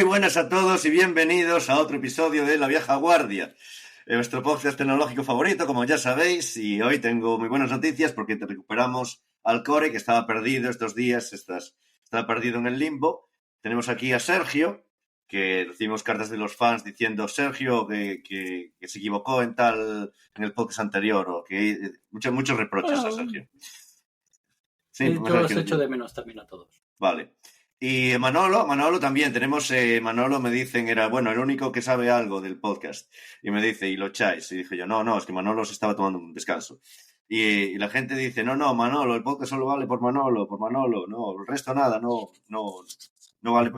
Muy buenas a todos y bienvenidos a otro episodio de La Vieja Guardia, vuestro podcast tecnológico favorito, como ya sabéis, y hoy tengo muy buenas noticias porque recuperamos al Core, que estaba perdido estos días, estaba perdido en el limbo. Tenemos aquí a Sergio, que recibimos cartas de los fans diciendo Sergio que se equivocó en el podcast anterior, o que muchos reproches a Sergio. Sí, yo los echo de menos también a todos. Vale. Y Manolo también, tenemos, Manolo me dicen, era, bueno, el único que sabe algo del podcast. Y me dice, ¿y lo echáis? Y dije yo, no, es que Manolo se estaba tomando un descanso. Y la gente dice, no, Manolo, el podcast solo vale por Manolo, no, el resto nada, no vale.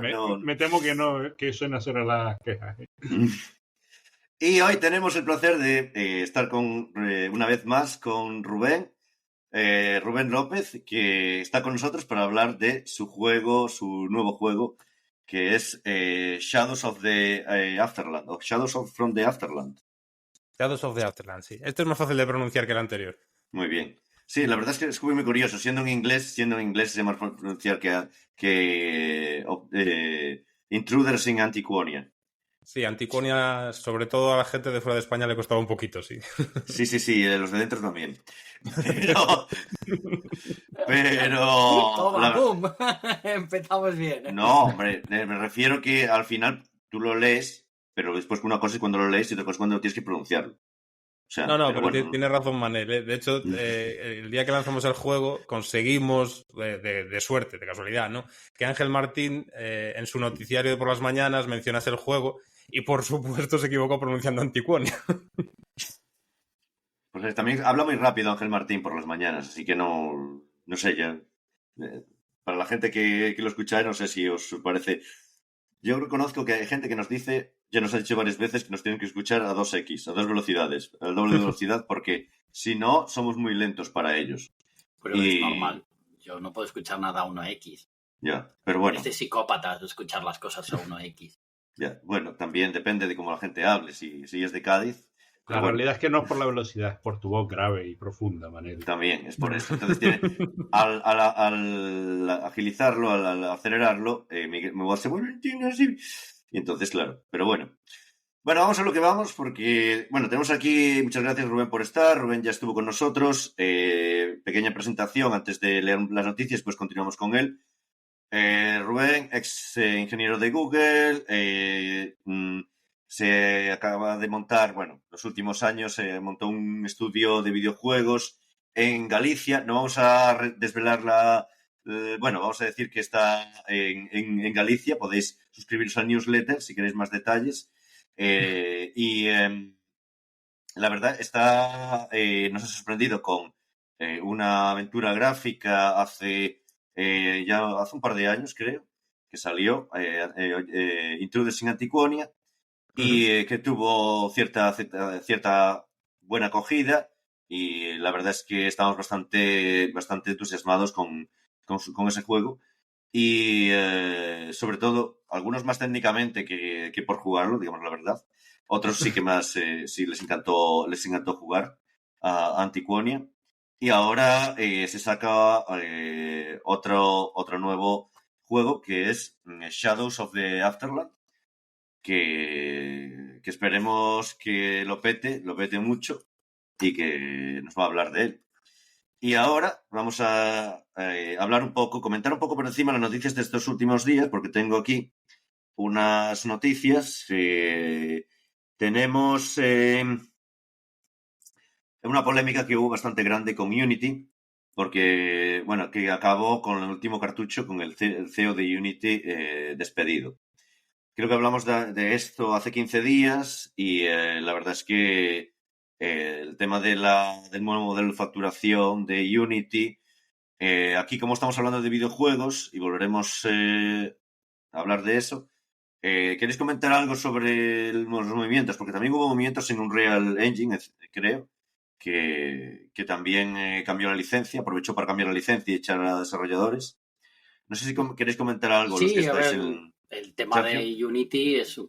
Me temo que no, que suena ser la queja. Y hoy tenemos el placer de estar una vez más con Rubén López, que está con nosotros para hablar de su nuevo juego, que es Shadows of the Afterland, o Shadows from the Afterland. Shadows of the Afterland, sí. Este es más fácil de pronunciar que el anterior. Muy bien. Sí, la verdad es que es muy curioso. Siendo en inglés es más fácil pronunciar que Intruders in Antiquonia. Sí, Antiquonia, sobre todo a la gente de fuera de España le costaba un poquito, sí. Sí, los de dentro también. Pero... ¡Toma, boom! Empezamos bien. No, hombre, me refiero que al final tú lo lees, pero después una cosa es cuando lo lees y otra cosa es cuando tienes que pronunciarlo. O sea, pero bueno, tiene razón Manel. De hecho, el día que lanzamos el juego conseguimos, de suerte, de casualidad, ¿no?, que Ángel Martín en su noticiario de por las mañanas mencionase el juego y por supuesto se equivocó pronunciando Antiquonia. Pues también habla muy rápido Ángel Martín por las mañanas, así que no sé ya. Para la gente que lo escucháis, no sé si os parece. Yo reconozco que hay gente que nos dice, ya nos ha dicho varias veces, que nos tienen que escuchar a 2x, a 2 velocidades, al doble de velocidad, porque si no, somos muy lentos para ellos. Pero es normal. Yo no puedo escuchar nada a 1x. Ya, pero bueno. Es de psicópatas escuchar las cosas a 1x. Ya, bueno, también depende de cómo la gente hable. Si es de Cádiz. La realidad es que no es por la velocidad, es por tu voz grave y profunda, Manel. También, es por eso. Entonces al agilizarlo, al acelerarlo, mi voz se vuelve así. Y entonces, claro, pero bueno. Bueno, vamos a lo que vamos, porque, bueno, tenemos aquí, muchas gracias Rubén por estar. Rubén ya estuvo con nosotros. Pequeña presentación antes de leer las noticias, pues continuamos con él. Rubén, ex ingeniero de Google, se acaba de montar, los últimos años se montó un estudio de videojuegos en Galicia. No vamos a desvelar vamos a decir que está en Galicia. Podéis suscribiros al newsletter si queréis más detalles. La verdad nos ha sorprendido con una aventura gráfica hace un par de años, creo, que salió Intruders in Antiquonia, y que tuvo cierta buena acogida, y la verdad es que estamos bastante entusiasmados con ese juego, y sobre todo algunos más técnicamente que por jugarlo, digamos la verdad. Otros sí que más sí les encantó jugar a Antiquonia. Y ahora se saca otro nuevo juego, que es Shadows of the Afterland, que esperemos que lo pete mucho y que nos va a hablar de él. Y ahora vamos a comentar un poco por encima las noticias de estos últimos días, porque tengo aquí unas noticias. Tenemos una polémica que hubo bastante grande con Unity, porque, que acabó con el último cartucho, con el CEO de Unity despedido. Creo que hablamos de esto hace 15 días y la verdad es que el tema del nuevo modelo de facturación de Unity, aquí como estamos hablando de videojuegos y volveremos a hablar de eso, ¿queréis comentar algo sobre los movimientos? Porque también hubo movimientos en Unreal Engine, creo, que también cambió la licencia, aprovechó para cambiar la licencia y echar a desarrolladores. No sé si queréis comentar algo. Sí, los que a estáis ver, el tema de Unity es un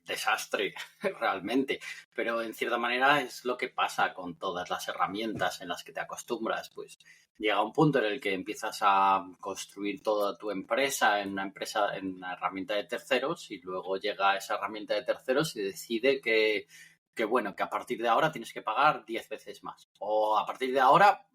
desastre, realmente. Pero en cierta manera es lo que pasa con todas las herramientas en las que te acostumbras. Pues llega un punto en el que empiezas a construir toda tu empresa en una herramienta de terceros, y luego llega esa herramienta de terceros y decide que a partir de ahora tienes que pagar 10 veces más. O a partir de ahora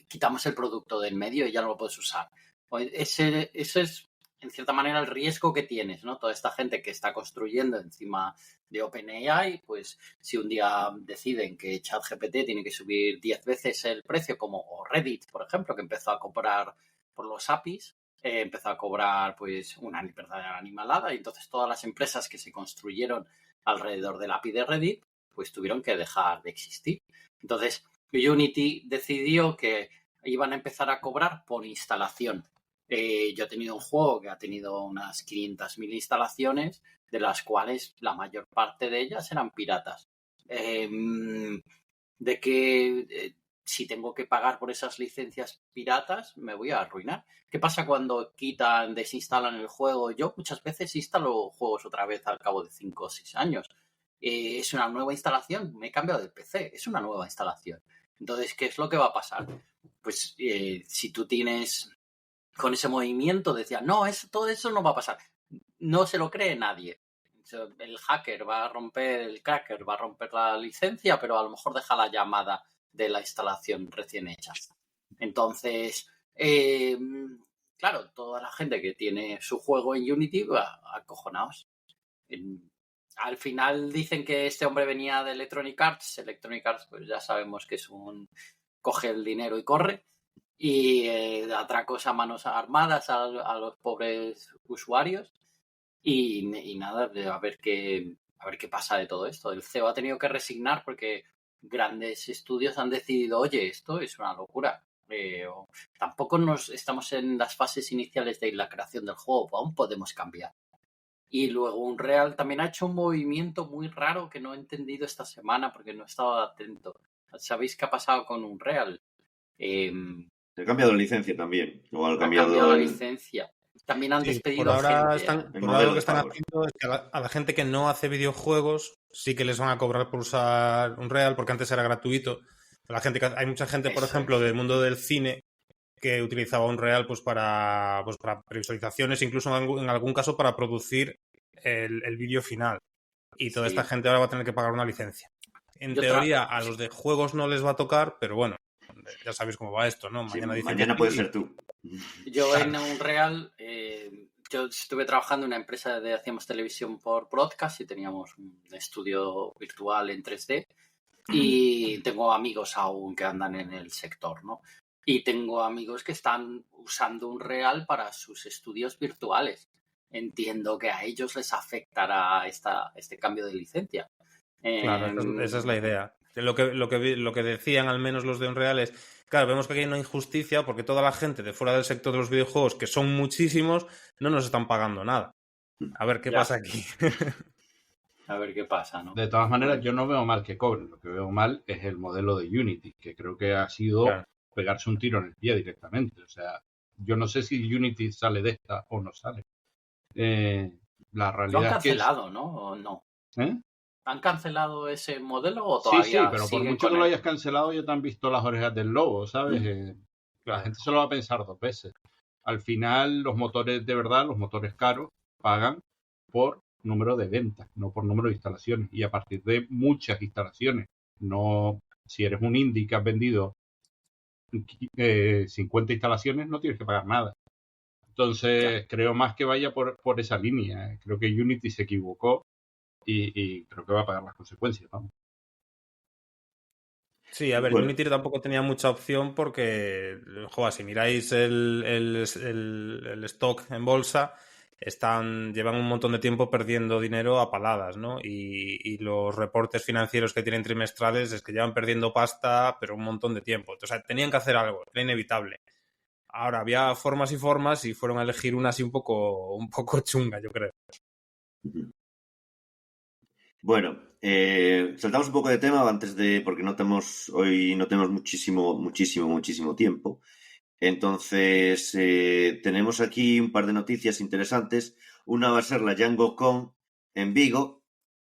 quitamos el producto del medio y ya no lo puedes usar. Ese es, en cierta manera, el riesgo que tienes, ¿no? Toda esta gente que está construyendo encima de OpenAI, pues si un día deciden que ChatGPT tiene que subir 10 veces el precio, o Reddit, por ejemplo, que empezó a cobrar por los APIs, empezó a cobrar pues una verdadera animalada, y entonces todas las empresas que se construyeron alrededor del API de Reddit, pues tuvieron que dejar de existir. Entonces, Unity decidió que iban a empezar a cobrar por instalación. Yo he tenido un juego que ha tenido unas 500.000 instalaciones, de las cuales la mayor parte de ellas eran piratas. De que si tengo que pagar por esas licencias piratas, me voy a arruinar. ¿Qué pasa cuando desinstalan el juego? Yo muchas veces instalo juegos otra vez al cabo de 5 o 6 años. Es una nueva instalación, me he cambiado de PC, es una nueva instalación. Entonces, ¿qué es lo que va a pasar? Pues si tú tienes con ese movimiento, decía, no, todo eso no va a pasar. No se lo cree nadie. El cracker va a romper la licencia, pero a lo mejor deja la llamada de la instalación recién hecha. Entonces, claro, toda la gente que tiene su juego en Unity va acojonados. Al final dicen que este hombre venía de Electronic Arts. Electronic Arts, pues ya sabemos que es coge el dinero y corre, y atracos a manos armadas a los pobres usuarios, y nada, a ver qué pasa de todo esto. El CEO ha tenido que resignar porque grandes estudios han decidido, oye, esto es una locura. Tampoco estamos en las fases iniciales de la creación del juego, aún podemos cambiar. Y luego Unreal también ha hecho un movimiento muy raro que no he entendido esta semana porque no estaba atento. ¿Sabéis qué ha pasado con Unreal? Se ha cambiado la licencia también. O ha cambiado la licencia. También han despedido por ahora gente. Por ahora lo que están haciendo es que a la gente que no hace videojuegos sí que les van a cobrar por usar Unreal, porque antes era gratuito. Hay mucha gente, por ejemplo, del mundo del cine que utilizaba Unreal pues para previsualizaciones, incluso en algún caso para producir el vídeo final. Y toda esta gente ahora va a tener que pagar una licencia. En teoría, a los de juegos no les va a tocar, pero bueno, ya sabéis cómo va esto, ¿no? Mañana puede ser tú. Yo en Unreal, yo estuve trabajando en una empresa hacíamos televisión por broadcast y teníamos un estudio virtual en 3D, y tengo amigos aún que andan en el sector, ¿no? Y tengo amigos que están usando Unreal para sus estudios virtuales. Entiendo que a ellos les afectará este cambio de licencia. Claro, esa es la idea. Lo que decían al menos los de Unreal es, claro, vemos que aquí hay una injusticia porque toda la gente de fuera del sector de los videojuegos, que son muchísimos, no nos están pagando nada. A ver qué pasa aquí. A ver qué pasa, ¿no? De todas maneras, yo no veo mal que cobren. Lo que veo mal es el modelo de Unity, que creo que ha sido pegarse un tiro en el pie directamente. O sea, yo no sé si Unity sale de esta o no sale. La realidad lo han cancelado, es que ¿no? ¿O no? ¿Eh? ¿Han cancelado ese modelo o todavía? Sí, pero por mucho que lo hayas cancelado, ya te han visto las orejas del lobo, ¿sabes? La gente se lo va a pensar 2 veces. Al final, los motores de verdad, los motores caros, pagan por número de ventas, no por número de instalaciones. Y a partir de muchas instalaciones. No, si eres un indie que has vendido 50 instalaciones, no tienes que pagar nada. Entonces, creo más que vaya por esa línea. Creo que Unity se equivocó y creo que va a pagar las consecuencias, vamos. Sí, a ver, Unity tampoco tenía mucha opción porque, joder, si miráis el stock en bolsa, llevan un montón de tiempo perdiendo dinero a paladas, ¿no? Y los reportes financieros que tienen trimestrales es que llevan perdiendo pasta, pero un montón de tiempo. O sea, tenían que hacer algo, era inevitable. Ahora, había formas y formas y fueron a elegir una así un poco chunga, yo creo. Bueno, saltamos un poco de tema porque hoy no tenemos muchísimo tiempo. Entonces, tenemos aquí un par de noticias interesantes. Una va a ser la DjangoCon en Vigo,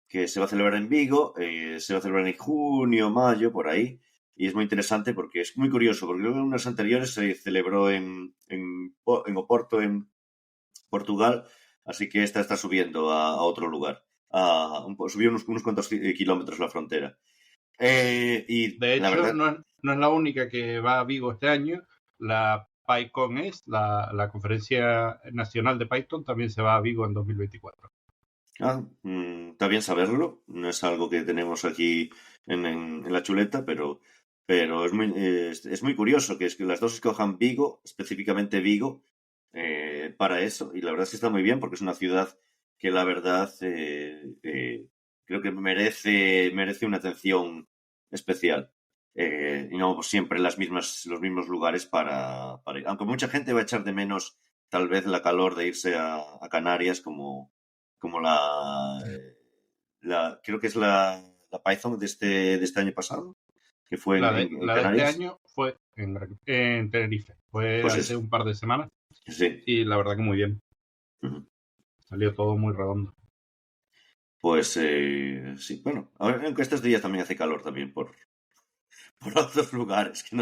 que se va a celebrar en Vigo, se va a celebrar en junio, mayo, por ahí. y es muy interesante porque es muy curioso, porque luego en unas anteriores se celebró en Oporto, en Portugal, así que esta está subiendo a otro lugar. Subió unos cuantos kilómetros la frontera. Y De la hecho, verdad, no es la única que va a Vigo este año. La PyCon la conferencia nacional de Python, también se va a Vigo en 2024. está bien saberlo. No es algo que tenemos aquí en la chuleta, pero es muy curioso que es que las dos escojan Vigo, específicamente Vigo, para eso. Y la verdad es que está muy bien porque es una ciudad que la verdad creo que merece una atención especial. Y no siempre los mismos lugares para ir. Aunque mucha gente va a echar de menos tal vez la calor de irse a Canarias como creo que es la Python de este año pasado, que fue en La de este Canarias. año fue en Tenerife. Fue Pues hace eso, un par de semanas sí. y la verdad que muy bien. Ujú. Salió todo muy redondo. Pues sí, bueno, aunque estos días también hace calor también por otros lugares que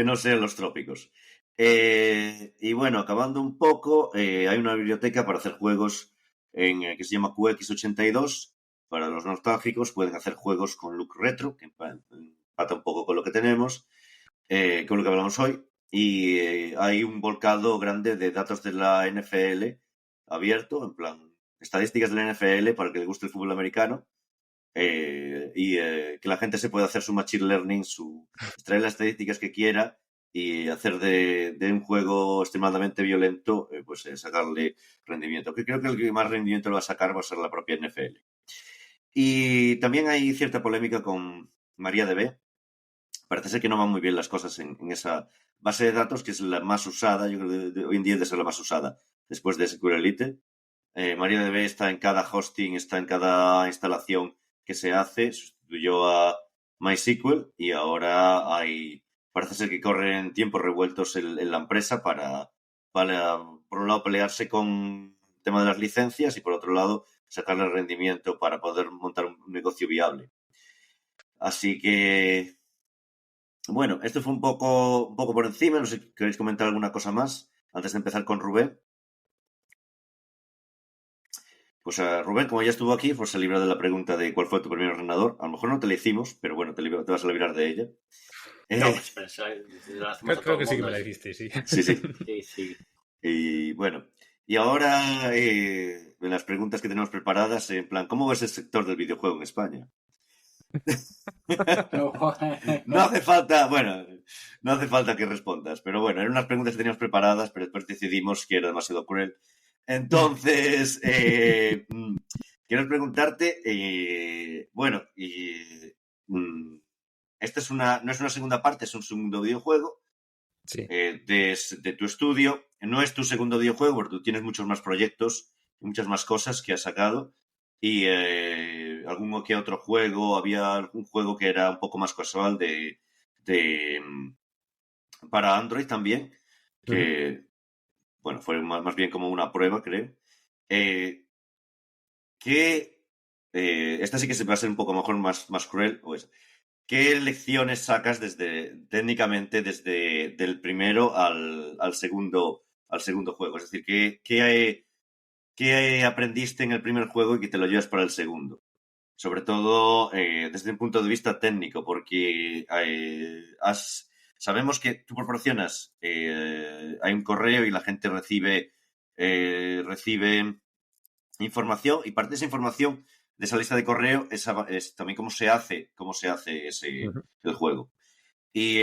no sean los trópicos. Y bueno, acabando un poco, hay una biblioteca para hacer juegos que se llama QX82. Para los nostálgicos pueden hacer juegos con look retro, que empata un poco con lo que tenemos, con lo que hablamos hoy. Y hay un volcado grande de datos de la NFL abierto, en plan, estadísticas de la NFL para el que le guste el fútbol americano. Que la gente se pueda hacer su machine learning, extraer las estadísticas que quiera y hacer de un juego extremadamente violento, pues sacarle rendimiento. Que creo que el que más rendimiento lo va a sacar va a ser la propia NFL. Y también hay cierta polémica con MariaDB. Parece ser que no van muy bien las cosas en esa base de datos, que es la más usada, yo creo que hoy en día debe ser la más usada después de SQLite. MariaDB está en cada hosting, está en cada instalación que se hace, sustituyó a MySQL y ahora parece ser que corren tiempos revueltos en la empresa para, por un lado, pelearse con el tema de las licencias y por otro lado, sacarle rendimiento para poder montar un negocio viable. Así que, bueno, esto fue un poco por encima. No sé si queréis comentar alguna cosa más antes de empezar con Rubén. Pues Rubén, como ya estuvo aquí, pues se libra de la pregunta de cuál fue tu primer ordenador. A lo mejor no te la hicimos, pero bueno, te vas a librar de ella. No, espera, lo hacemos a todo Creo que el sí que mundo. me la hiciste, sí. Sí, sí. Sí, sí. Y bueno, y ahora las preguntas que tenemos preparadas, en plan, ¿cómo ves el sector del videojuego en España? No hace falta, bueno, no hace falta que respondas, pero bueno, eran unas preguntas que teníamos preparadas, pero después decidimos que era demasiado cruel. Entonces, quiero preguntarte, bueno, esta no es una segunda parte, es un segundo videojuego Sí. de tu estudio. No es tu segundo videojuego, porque tú tienes muchos más proyectos, muchas más cosas que has sacado. Y algún que otro juego, había algún juego que era un poco más casual para Android también, que, bueno, fue más bien como una prueba, creo. Esta sí que se va a ser un poco mejor más cruel, pues. ¿Qué lecciones sacas técnicamente desde del primero al segundo juego? Es decir, ¿qué aprendiste en el primer juego y que te lo llevas para el segundo? Sobre todo desde un punto de vista técnico, porque sabemos que tú proporcionas, hay un correo y la gente recibe información y parte de esa información de esa lista de correo es también cómo se hace el juego. Y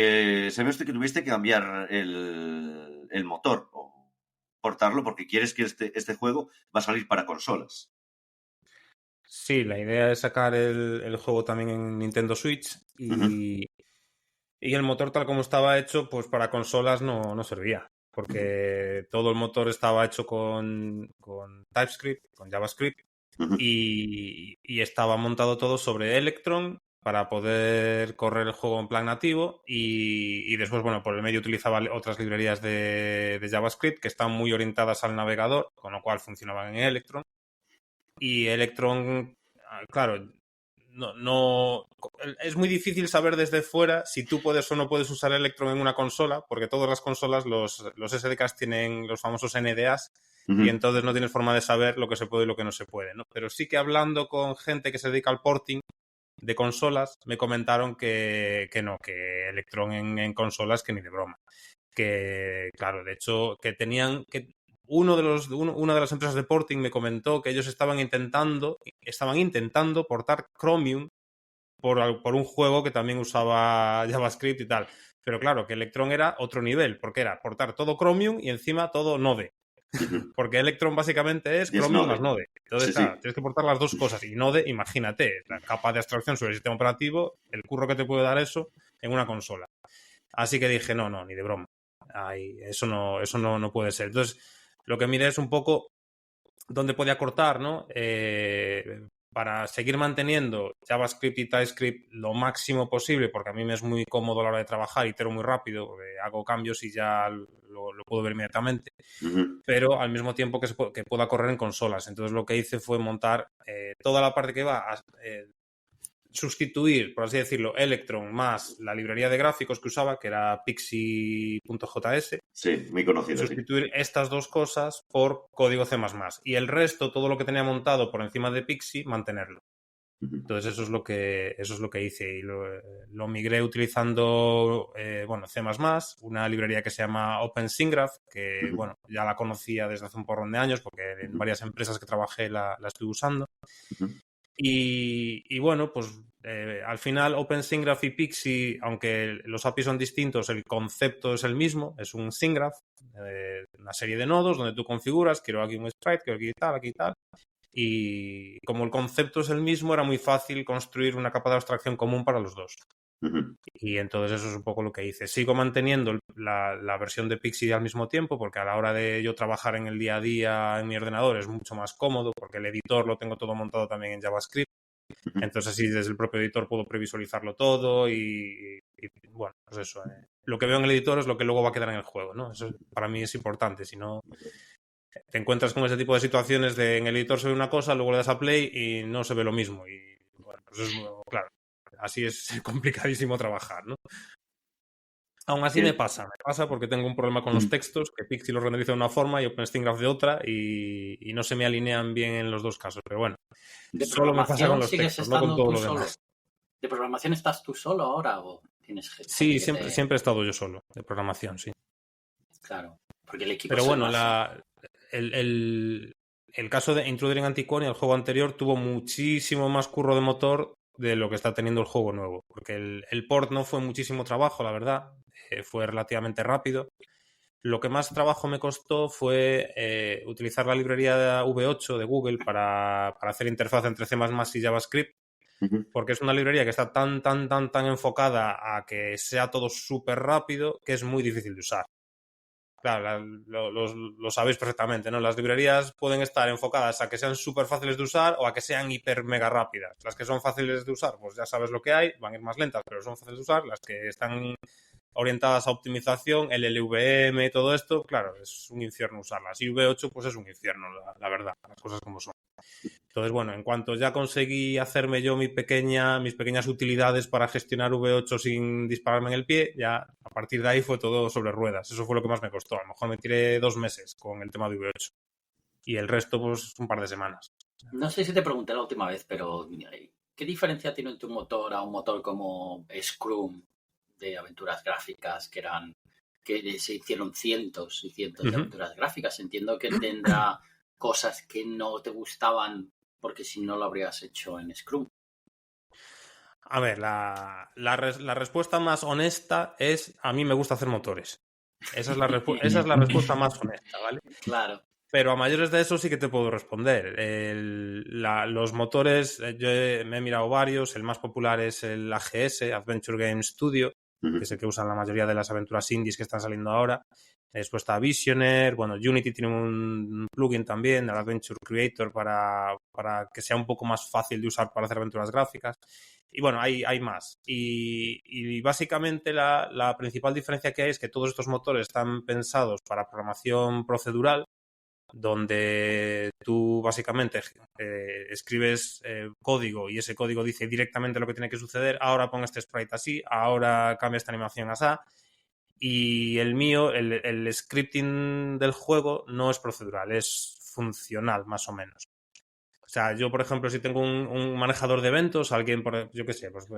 sabemos que tuviste que cambiar el motor o portarlo porque quieres que este juego va a salir para consolas. Sí, la idea es sacar el juego también en Nintendo Switch y el motor tal como estaba hecho, pues para consolas no servía, porque todo el motor estaba hecho con TypeScript, con JavaScript y estaba montado todo sobre Electron para poder correr el juego en plan nativo y después, bueno, por el medio utilizaba otras librerías de JavaScript que están muy orientadas al navegador, con lo cual funcionaban en Electron. Y Electron, claro, no es muy difícil saber desde fuera si tú puedes o no puedes usar Electron en una consola, porque todas las consolas, los SDKs tienen los famosos NDAs, y entonces no tienes forma de saber lo que se puede y lo que no se puede, ¿no? Pero sí que hablando con gente que se dedica al porting de consolas, me comentaron que no, que Electron en consolas que ni de broma. Que, claro, de hecho, que tenían que una de las empresas de porting me comentó que ellos estaban intentando portar Chromium por un juego que también usaba JavaScript y tal. Pero claro, que Electron era otro nivel, porque era portar todo Chromium y encima todo Node. Porque Electron básicamente es Chromium más Node. Entonces, claro, tienes que portar las dos cosas. Y Node, imagínate, la capa de abstracción sobre el sistema operativo, el curro que te puede dar eso en una consola. Así que dije, no, ni de broma. Ay, eso no puede ser. Entonces, lo que miré es un poco dónde podía cortar, ¿no? Para seguir manteniendo JavaScript y TypeScript lo máximo posible, porque a mí me es muy cómodo a la hora de trabajar, itero muy rápido, hago cambios y ya lo puedo ver inmediatamente, pero al mismo tiempo que pueda correr en consolas. Entonces lo que hice fue montar toda la parte que va a sustituir, por así decirlo, Electron más la librería de gráficos que usaba, que era pixie.js. Sí, muy conocido. Sustituir estas dos cosas por código C++. Y el resto, todo lo que tenía montado por encima de Pixie, mantenerlo. Entonces eso es lo que hice y lo migré utilizando C++, una librería que se llama OpenSyngraph, que bueno, ya la conocía desde hace un porrón de años porque en varias empresas que trabajé la estuve usando. Y bueno, pues al final OpenSyngraph y Pixie, aunque los APIs son distintos, el concepto es el mismo, es un Syngraph, una serie de nodos donde tú configuras, quiero aquí un sprite, quiero aquí tal. Y como el concepto es el mismo, era muy fácil construir una capa de abstracción común para los dos. Y entonces eso es un poco lo que hice. Sigo manteniendo la versión de Pixie al mismo tiempo, porque a la hora de yo trabajar en el día a día en mi ordenador es mucho más cómodo, porque el editor lo tengo todo montado también en JavaScript. Entonces así desde el propio editor puedo previsualizarlo todo y bueno, pues eso. Lo que veo en el editor es lo que luego va a quedar en el juego, ¿no? Eso para mí es importante, si no te encuentras con ese tipo de situaciones de en el editor se ve una cosa, luego le das a play y no se ve lo mismo. Y bueno, pues es claro. Así es complicadísimo trabajar, ¿no? Aún así me pasa porque tengo un problema con los textos, que Pixie los renderiza de una forma y OpenStreetMap de otra y no se me alinean bien en los dos casos, pero bueno, solo me pasa con los textos, no con todo lo demás. ¿De programación estás tú solo ahora o tienes gente? Sí, siempre he estado yo solo, de programación, sí. Claro, porque el equipo pero bueno, el caso de Intruding Antiquonia, el juego anterior, tuvo muchísimo más curro de motor de lo que está teniendo el juego nuevo, porque el port no fue muchísimo trabajo, la verdad, fue relativamente rápido. Lo que más trabajo me costó fue utilizar la librería de V8 de Google para hacer interfaz entre C++ y JavaScript, porque es una librería que está tan enfocada a que sea todo súper rápido que es muy difícil de usar. Claro, lo sabéis perfectamente, ¿no? Las librerías pueden estar enfocadas a que sean súper fáciles de usar o a que sean hiper mega rápidas. Las que son fáciles de usar, pues ya sabes lo que hay, van a ir más lentas, pero son fáciles de usar. Las que están orientadas a optimización, el LLVM y todo esto, claro, es un infierno usarlas. Y V8, pues es un infierno, la verdad, las cosas como son. Entonces, bueno, en cuanto ya conseguí hacerme yo mis pequeñas utilidades para gestionar V8 sin dispararme en el pie, ya a partir de ahí fue todo sobre ruedas. Eso fue lo que más me costó. A lo mejor me tiré 2 meses con el tema de V8. Y el resto, pues, un par de semanas. No sé si te pregunté la última vez, pero ¿qué diferencia tiene tu motor a un motor como Scrum de aventuras gráficas que se hicieron cientos y cientos de aventuras gráficas? Entiendo que tendrá cosas que no te gustaban porque si no lo habrías hecho en Scrum. A ver, la respuesta más honesta es a mí me gusta hacer motores. Esa es la respuesta más honesta, ¿vale? Claro. Pero a mayores de eso sí que te puedo responder. Los motores, yo me he mirado varios. El más popular es el AGS, Adventure Game Studio, que es el que usan la mayoría de las aventuras indies que están saliendo ahora. Después está Visioner, bueno, Unity tiene un plugin también, el Adventure Creator, para que sea un poco más fácil de usar para hacer aventuras gráficas. Y bueno, hay más. Y básicamente la principal diferencia que hay es que todos estos motores están pensados para programación procedural, donde tú básicamente escribes código y ese código dice directamente lo que tiene que suceder. Ahora pon este sprite así, ahora cambia esta animación así. Y el mío, el scripting del juego no es procedural, es funcional más o menos. O sea, yo, por ejemplo, si tengo un manejador de eventos, alguien, yo qué sé, pues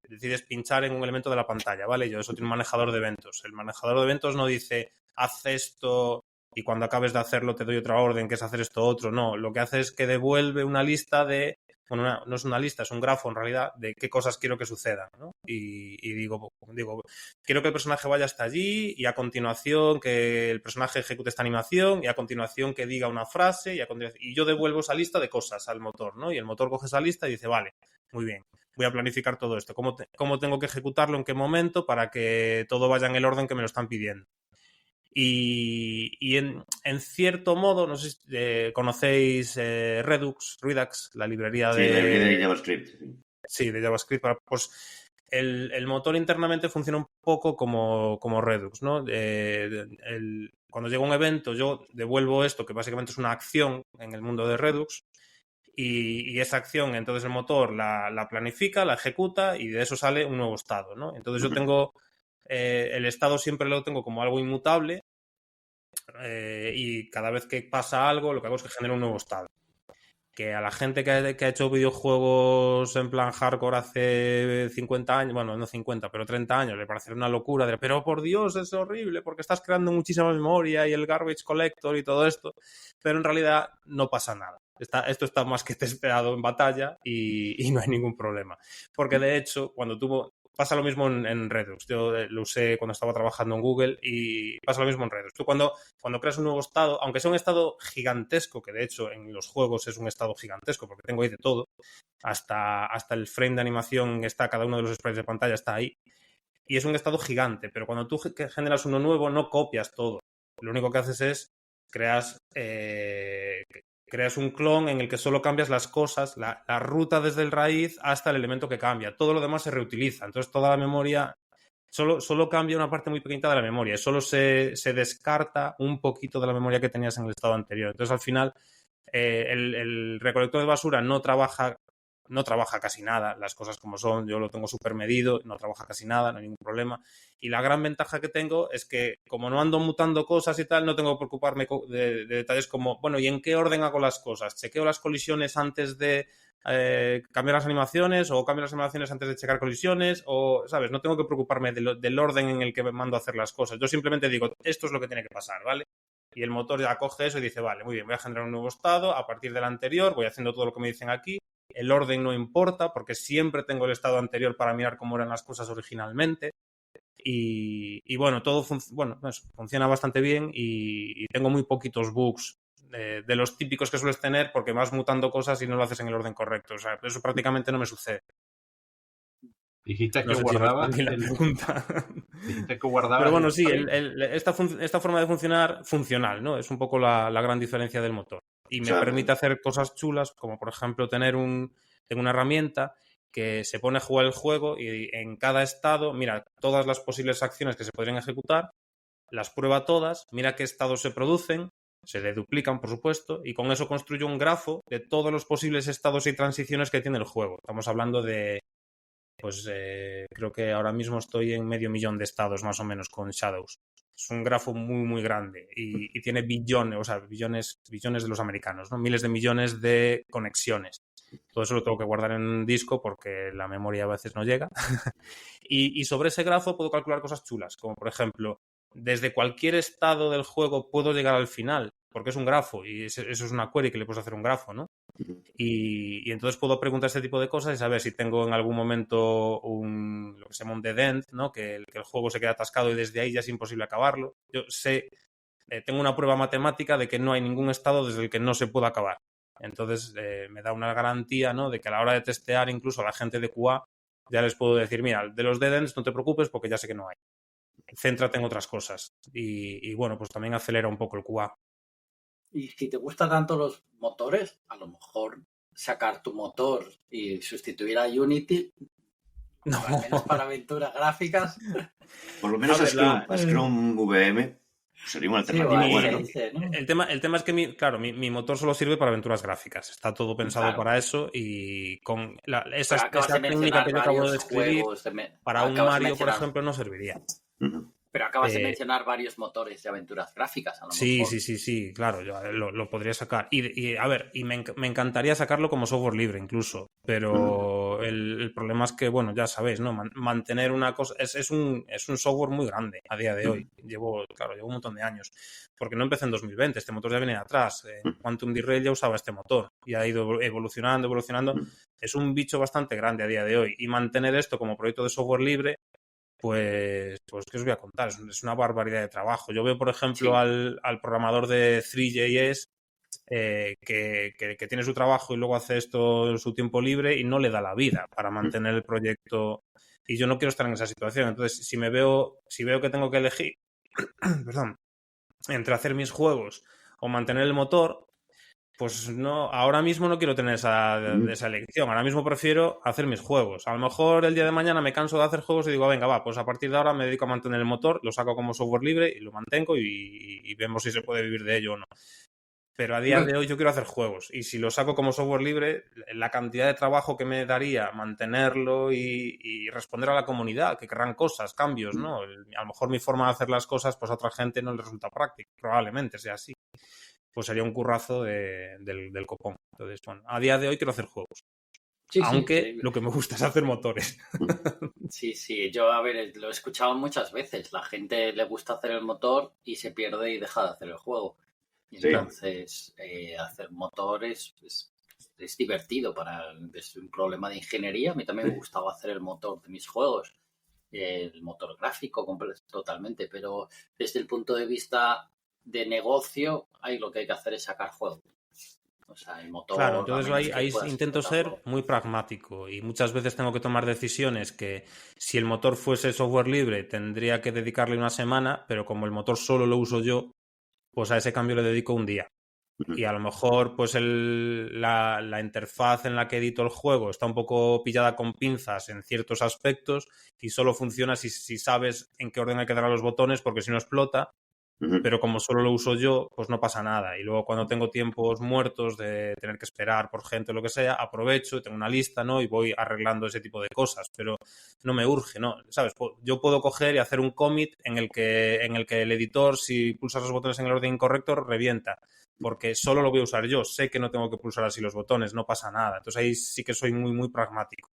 decides pinchar en un elemento de la pantalla, ¿vale? Yo eso tiene un manejador de eventos. El manejador de eventos no dice, haz esto y cuando acabes de hacerlo te doy otra orden, que es hacer esto otro. No, lo que hace es que devuelve una lista de... Bueno, no es una lista, es un grafo en realidad de qué cosas quiero que sucedan, ¿no? Y digo, quiero que el personaje vaya hasta allí y a continuación que el personaje ejecute esta animación y a continuación que diga una frase y yo devuelvo esa lista de cosas al motor, ¿no? Y el motor coge esa lista y dice, vale, muy bien, voy a planificar todo esto, cómo tengo que ejecutarlo, en qué momento para que todo vaya en el orden que me lo están pidiendo. Y en cierto modo, no sé si conocéis Redux, la librería Sí, la librería de JavaScript. Sí, de JavaScript. Pues el motor internamente funciona un poco como Redux, ¿no? Cuando llega un evento, yo devuelvo esto, que básicamente es una acción en el mundo de Redux, y esa acción, entonces el motor la planifica, la ejecuta, y de eso sale un nuevo estado, ¿no? Entonces yo tengo... el estado siempre lo tengo como algo inmutable y cada vez que pasa algo lo que hago es que genero un nuevo estado. Que a la gente que ha hecho videojuegos en plan hardcore hace 50 años, bueno, no 50, pero 30 años, le parece una locura, pero por Dios, es horrible porque estás creando muchísima memoria y el garbage collector y todo esto, pero en realidad no pasa nada. Esto está más que testeado en batalla y no hay ningún problema. Porque de hecho, pasa lo mismo en Redux. Yo lo usé cuando estaba trabajando en Google y pasa lo mismo en Redux. Tú cuando creas un nuevo estado, aunque sea un estado gigantesco, que de hecho en los juegos es un estado gigantesco porque tengo ahí de todo, hasta el frame de animación está, cada uno de los sprites de pantalla está ahí, y es un estado gigante, pero cuando tú generas uno nuevo no copias todo. Lo único que haces es creas un clon en el que solo cambias las cosas, la ruta desde el raíz hasta el elemento que cambia. Todo lo demás se reutiliza. Entonces toda la memoria, solo cambia una parte muy pequeñita de la memoria. Y solo se descarta un poquito de la memoria que tenías en el estado anterior. Entonces al final el recolector de basura no trabaja casi nada, las cosas como son, yo lo tengo súper medido, no trabaja casi nada, no hay ningún problema. Y la gran ventaja que tengo es que como no ando mutando cosas y tal, no tengo que preocuparme de detalles como, bueno, ¿y en qué orden hago las cosas? ¿Chequeo las colisiones antes de cambiar las animaciones o cambio las animaciones antes de checar colisiones? O, ¿sabes? No tengo que preocuparme del orden en el que me mando a hacer las cosas. Yo simplemente digo, esto es lo que tiene que pasar, ¿vale? Y el motor ya coge eso y dice, vale, muy bien, voy a generar un nuevo estado, a partir del anterior voy haciendo todo lo que me dicen aquí. El orden no importa porque siempre tengo el estado anterior para mirar cómo eran las cosas originalmente. Y bueno, todo funciona bastante bien y tengo muy poquitos bugs de los típicos que sueles tener porque vas mutando cosas y no lo haces en el orden correcto. O sea, eso prácticamente no me sucede. Dijiste que no sé guardaba si la pregunta. Dijiste que guardaba. Pero bueno, sí, esta forma de funcionar funcional, ¿no? Es un poco la gran diferencia del motor. Y me permite hacer cosas chulas, como por ejemplo tengo una herramienta que se pone a jugar el juego y en cada estado, mira todas las posibles acciones que se podrían ejecutar, las prueba todas, mira qué estados se producen, se deduplican, por supuesto, y con eso construyo un grafo de todos los posibles estados y transiciones que tiene el juego. Estamos hablando de, creo que ahora mismo estoy en 500.000 de estados más o menos con Shadows. Es un grafo muy, muy grande y tiene billones de los americanos, ¿no? Miles de millones de conexiones. Todo eso lo tengo que guardar en un disco porque la memoria a veces no llega. y sobre ese grafo puedo calcular cosas chulas, como por ejemplo, desde cualquier estado del juego puedo llegar al final, porque es un grafo y eso es una query que le puedes hacer un grafo, ¿no? Y entonces puedo preguntar este tipo de cosas y saber si tengo en algún momento lo que se llama un dead end, ¿no? Que el juego se queda atascado y desde ahí ya es imposible acabarlo. Yo sé, tengo una prueba matemática de que no hay ningún estado desde el que no se pueda acabar. Entonces me da una garantía, ¿no? De que a la hora de testear incluso a la gente de QA ya les puedo decir, mira, de los dead ends no te preocupes porque ya sé que no hay. Céntrate en otras cosas. Y bueno, pues también acelera un poco el QA. Y si te gustan tanto los motores, a lo mejor sacar tu motor y sustituir a Unity, al menos para aventuras gráficas. Por lo menos a Scrum VM, Sería una Sí, alternativa o buena, ¿no? Sense, ¿no? El tema es que mi motor solo sirve para aventuras gráficas. Está todo pensado Claro. para eso y con esa Pero acabas de técnica mencionar que yo acabo de varios describir, juegos. para un Acabas de Mario, por mencionar. ejemplo, no serviría. Ujú. Pero acabas de Eh, mencionar varios motores de aventuras gráficas, a lo Sí, mejor. sí, claro, yo lo podría sacar. A ver, me encantaría sacarlo como software libre incluso, pero el problema es que, bueno, ya sabéis, ¿no? Mantener una cosa... Es un software muy grande a día de hoy. Llevo un montón de años. Porque no empecé en 2020, este motor ya viene de atrás. Quantum D-Rail ya usaba este motor y ha ido evolucionando. Es un bicho bastante grande a día de hoy. Y mantener esto como proyecto de software libre, pues ¿qué os voy a contar? Es una barbaridad de trabajo. Yo veo, por ejemplo, Sí. al programador de 3JS que tiene su trabajo y luego hace esto en su tiempo libre y no le da la vida para mantener el proyecto. Y yo no quiero estar en esa situación. Entonces, si veo que tengo que elegir, perdón, entre hacer mis juegos o mantener el motor, pues no, ahora mismo no quiero tener esa elección. Ahora mismo prefiero hacer mis juegos. A lo mejor el día de mañana me canso de hacer juegos y digo, venga, va, pues a partir de ahora me dedico a mantener el motor, lo saco como software libre y lo mantengo y vemos si se puede vivir de ello o no. Pero a día de hoy yo quiero hacer juegos y si lo saco como software libre, la cantidad de trabajo que me daría mantenerlo y responder a la comunidad, que querrán cosas, cambios, ¿no? A lo mejor mi forma de hacer las cosas, pues a otra gente no le resulta práctico, probablemente sea así. Pues sería un currazo del copón. Entonces, bueno, a día de hoy quiero hacer juegos. Sí, Aunque sí. lo que me gusta es hacer motores. Sí, yo, a ver, lo he escuchado muchas veces. La gente le gusta hacer el motor y se pierde y deja de hacer el juego. Y Sí. entonces, hacer motores es divertido desde un problema de ingeniería. A mí también me gustaba hacer el motor de mis juegos, el motor gráfico totalmente, pero desde el punto de vista de negocio, ahí lo que hay que hacer es sacar juegos. O sea, el motor, Claro, a entonces menos que ahí puedas intento ser explotarlo. muy pragmático y muchas veces tengo que tomar decisiones que si el motor fuese software libre tendría que dedicarle una semana, pero como el motor solo lo uso yo, pues a ese cambio le dedico un día. Y a lo mejor pues la interfaz en la que edito el juego está un poco pillada con pinzas en ciertos aspectos y solo funciona si sabes en qué orden hay que dar a los botones, porque si no explota. Pero como solo lo uso yo, pues no pasa nada. Y luego cuando tengo tiempos muertos de tener que esperar por gente o lo que sea, aprovecho, tengo una lista, ¿no? Y voy arreglando ese tipo de cosas. Pero no me urge, ¿no? ¿Sabes? Yo puedo coger y hacer un commit en el que el editor, si pulsas los botones en el orden incorrecto, revienta. Porque solo lo voy a usar yo. Sé que no tengo que pulsar así los botones, no pasa nada. Entonces ahí sí que soy muy, muy pragmático.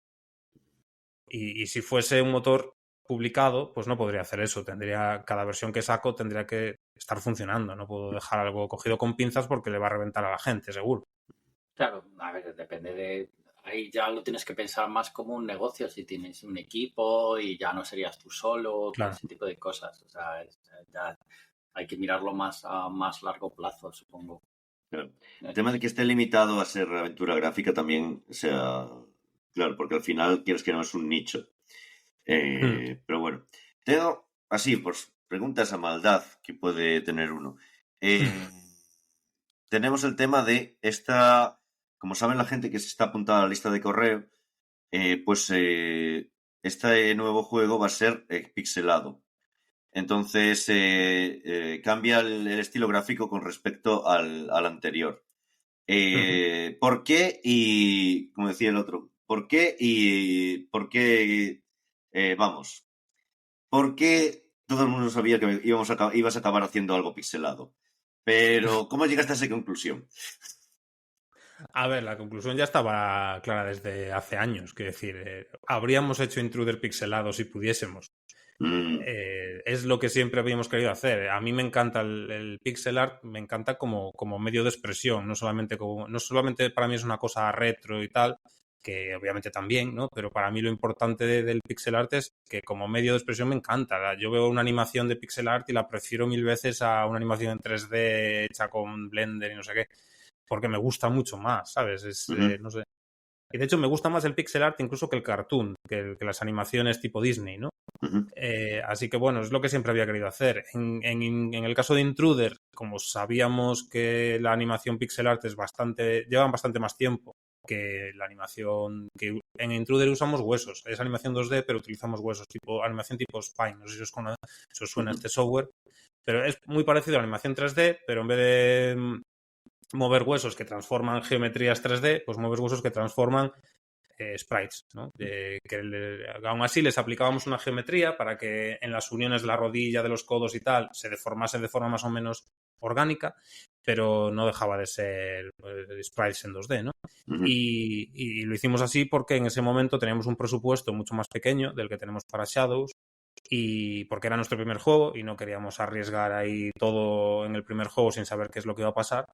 Y si fuese un motor publicado, pues no podría hacer eso. Cada versión que saco tendría que estar funcionando. No puedo dejar algo cogido con pinzas porque le va a reventar a la gente, seguro. Claro, a ver, depende de... Ahí ya lo tienes que pensar más como un negocio, si tienes un equipo y ya no serías tú solo, todo Claro. ese tipo de cosas. O sea, ya hay que mirarlo más a más largo plazo, supongo. Claro. El tema de que esté limitado a ser aventura gráfica también, o sea, claro, porque al final quieres que no es un nicho. Pero bueno, tengo así, pues preguntas a maldad que puede tener uno. Tenemos el tema de esta, como saben la gente que se está apuntada a la lista de correo, pues este nuevo juego va a ser pixelado. Entonces cambia el estilo gráfico con respecto al anterior. ¿Por qué? Y, como decía el otro, ¿por qué? Y, ¿por qué? Vamos, ¿por qué todo el mundo sabía que ibas a acabar haciendo algo pixelado? Pero, ¿cómo llegaste a esa conclusión? A ver, la conclusión ya estaba clara desde hace años. Quiero decir, habríamos hecho Intruder pixelado si pudiésemos. Es lo que siempre habíamos querido hacer. A mí me encanta el pixel art, me encanta como medio de expresión, no solamente para mí es una cosa retro y tal, que obviamente también, ¿no? Pero para mí lo importante del pixel art es que como medio de expresión me encanta. Yo veo una animación de pixel art y la prefiero 1000 veces a una animación en 3D hecha con Blender y no sé qué, porque me gusta mucho más, ¿sabes? No sé. Y de hecho me gusta más el pixel art incluso que el cartoon, que las animaciones tipo Disney, ¿no? Así que bueno, es lo que siempre había querido hacer. En el caso de Intruder, como sabíamos que la animación pixel art llevan bastante más tiempo que la animación que en Intruder usamos huesos. Es animación 2D, pero utilizamos huesos, animación tipo Spine. No sé si os suena este software. Pero es muy parecido a la animación 3D, pero en vez de mover huesos que transforman geometrías 3D, pues mueves huesos que transforman sprites, ¿no? Aún así les aplicábamos una geometría para que en las uniones de la rodilla, de los codos y tal, se deformase de forma más o menos orgánica, pero no dejaba de ser sprites en 2D, ¿no? Y lo hicimos así porque en ese momento teníamos un presupuesto mucho más pequeño del que tenemos para Shadows, y porque era nuestro primer juego y no queríamos arriesgar ahí todo en el primer juego sin saber qué es lo que iba a pasar.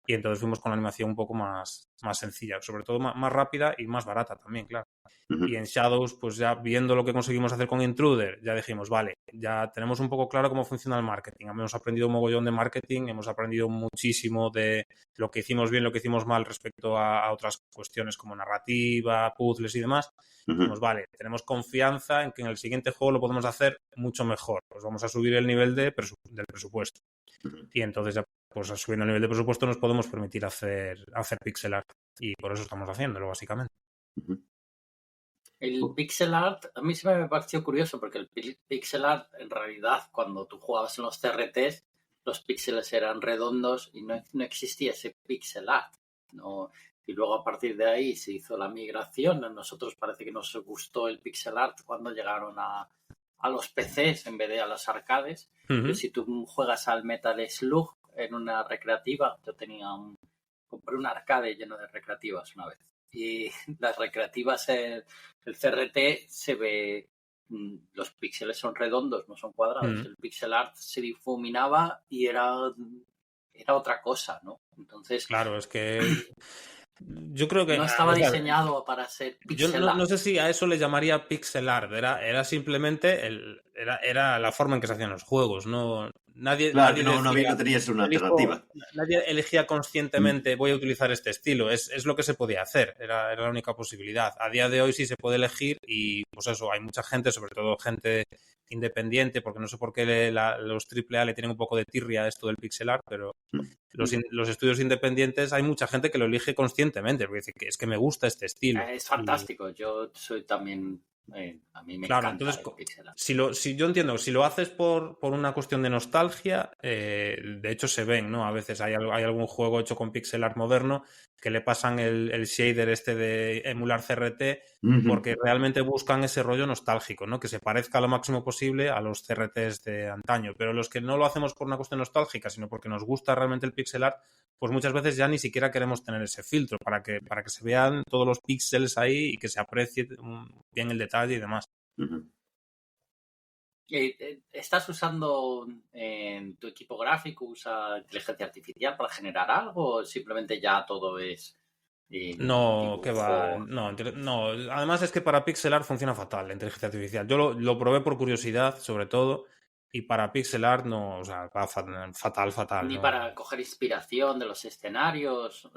Y entonces fuimos con la animación un poco más sencilla, sobre todo más rápida y más barata también, claro. Y en Shadows, pues ya viendo lo que conseguimos hacer con Intruder, ya dijimos, vale, ya tenemos un poco claro cómo funciona el marketing. Hemos aprendido un mogollón de marketing, hemos aprendido muchísimo de lo que hicimos bien, lo que hicimos mal respecto a otras cuestiones como narrativa, puzzles y demás. Dijimos, vale, tenemos confianza en que en el siguiente juego lo podemos hacer mucho mejor. Pues vamos a subir el nivel del presupuesto. Y entonces ya, pues subiendo el nivel de presupuesto nos podemos permitir hacer pixel art. Y por eso estamos haciéndolo, básicamente. El pixel art, a mí siempre me pareció curioso porque el pixel art, en realidad, cuando tú jugabas en los CRTs, los píxeles eran redondos y no existía ese pixel art, ¿no? Y luego a partir de ahí se hizo la migración. A nosotros parece que nos gustó el pixel art cuando llegaron a los PCs en vez de a las arcades. Pero si tú juegas al Metal Slug en una recreativa, yo compré un arcade lleno de recreativas una vez. Y las recreativas, el CRT se ve, los píxeles son redondos, no son cuadrados. El pixel art se difuminaba y era otra cosa, ¿no? Entonces, claro, es que yo creo que no estaba diseñado para ser pixel yo art. no sé si a eso le llamaría pixel art, era simplemente era la forma en que se hacían los juegos, no nadie no tenías una alternativa. Nadie elegía conscientemente voy a utilizar este estilo, es lo que se podía hacer, era la única posibilidad. A día de hoy sí se puede elegir y pues eso, hay mucha gente, sobre todo gente independiente, porque no sé por qué los AAA le tienen un poco de tirria a esto del pixel art, pero los estudios independientes hay mucha gente que lo elige conscientemente, porque dice que es que me gusta este estilo. Es fantástico, yo soy también... a mí me encanta entonces, el pixel art. Si yo entiendo, si lo haces por una cuestión de nostalgia, de hecho se ven, ¿no? A veces hay algún juego hecho con pixel art moderno que le pasan el shader este de emular CRT porque realmente buscan ese rollo nostálgico, ¿no? Que se parezca lo máximo posible a los CRTs de antaño. Pero los que no lo hacemos por una cuestión nostálgica, sino porque nos gusta realmente el pixel art, pues muchas veces ya ni siquiera queremos tener ese filtro para que se vean todos los píxeles ahí y que se aprecie bien el detalle y demás. ¿Estás usando en tu equipo gráfico, usa inteligencia artificial para generar algo o simplemente ya todo es no, dibujo? que va, no, además es que para pixel art funciona fatal la inteligencia artificial. Yo lo probé por curiosidad, sobre todo, y para pixel art no, o sea, va fatal. Ni no. para coger inspiración de los escenarios.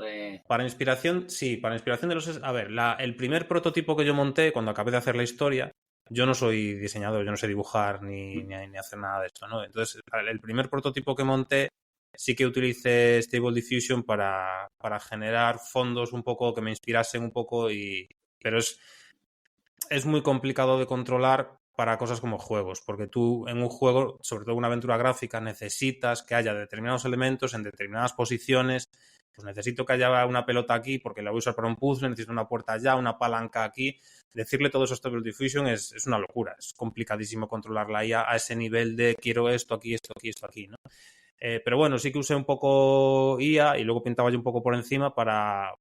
Para inspiración, sí, para inspiración de los... A ver, el primer prototipo que yo monté cuando acabé de hacer la historia, yo no soy diseñador, yo no sé dibujar ni hacer nada de esto, ¿no? Entonces, el primer prototipo que monté sí que utilicé Stable Diffusion para generar fondos un poco que me inspirasen un poco, pero es muy complicado de controlar para cosas como juegos, porque tú en un juego, sobre todo una aventura gráfica, necesitas que haya determinados elementos en determinadas posiciones. Pues necesito que haya una pelota aquí porque la voy a usar para un puzzle, necesito una puerta allá, una palanca aquí. Decirle todo eso a Stable Diffusion es una locura, es complicadísimo controlar la IA a ese nivel de quiero esto aquí, esto aquí, esto aquí, ¿no? Pero bueno, sí que usé un poco IA y luego pintaba yo un poco por encima para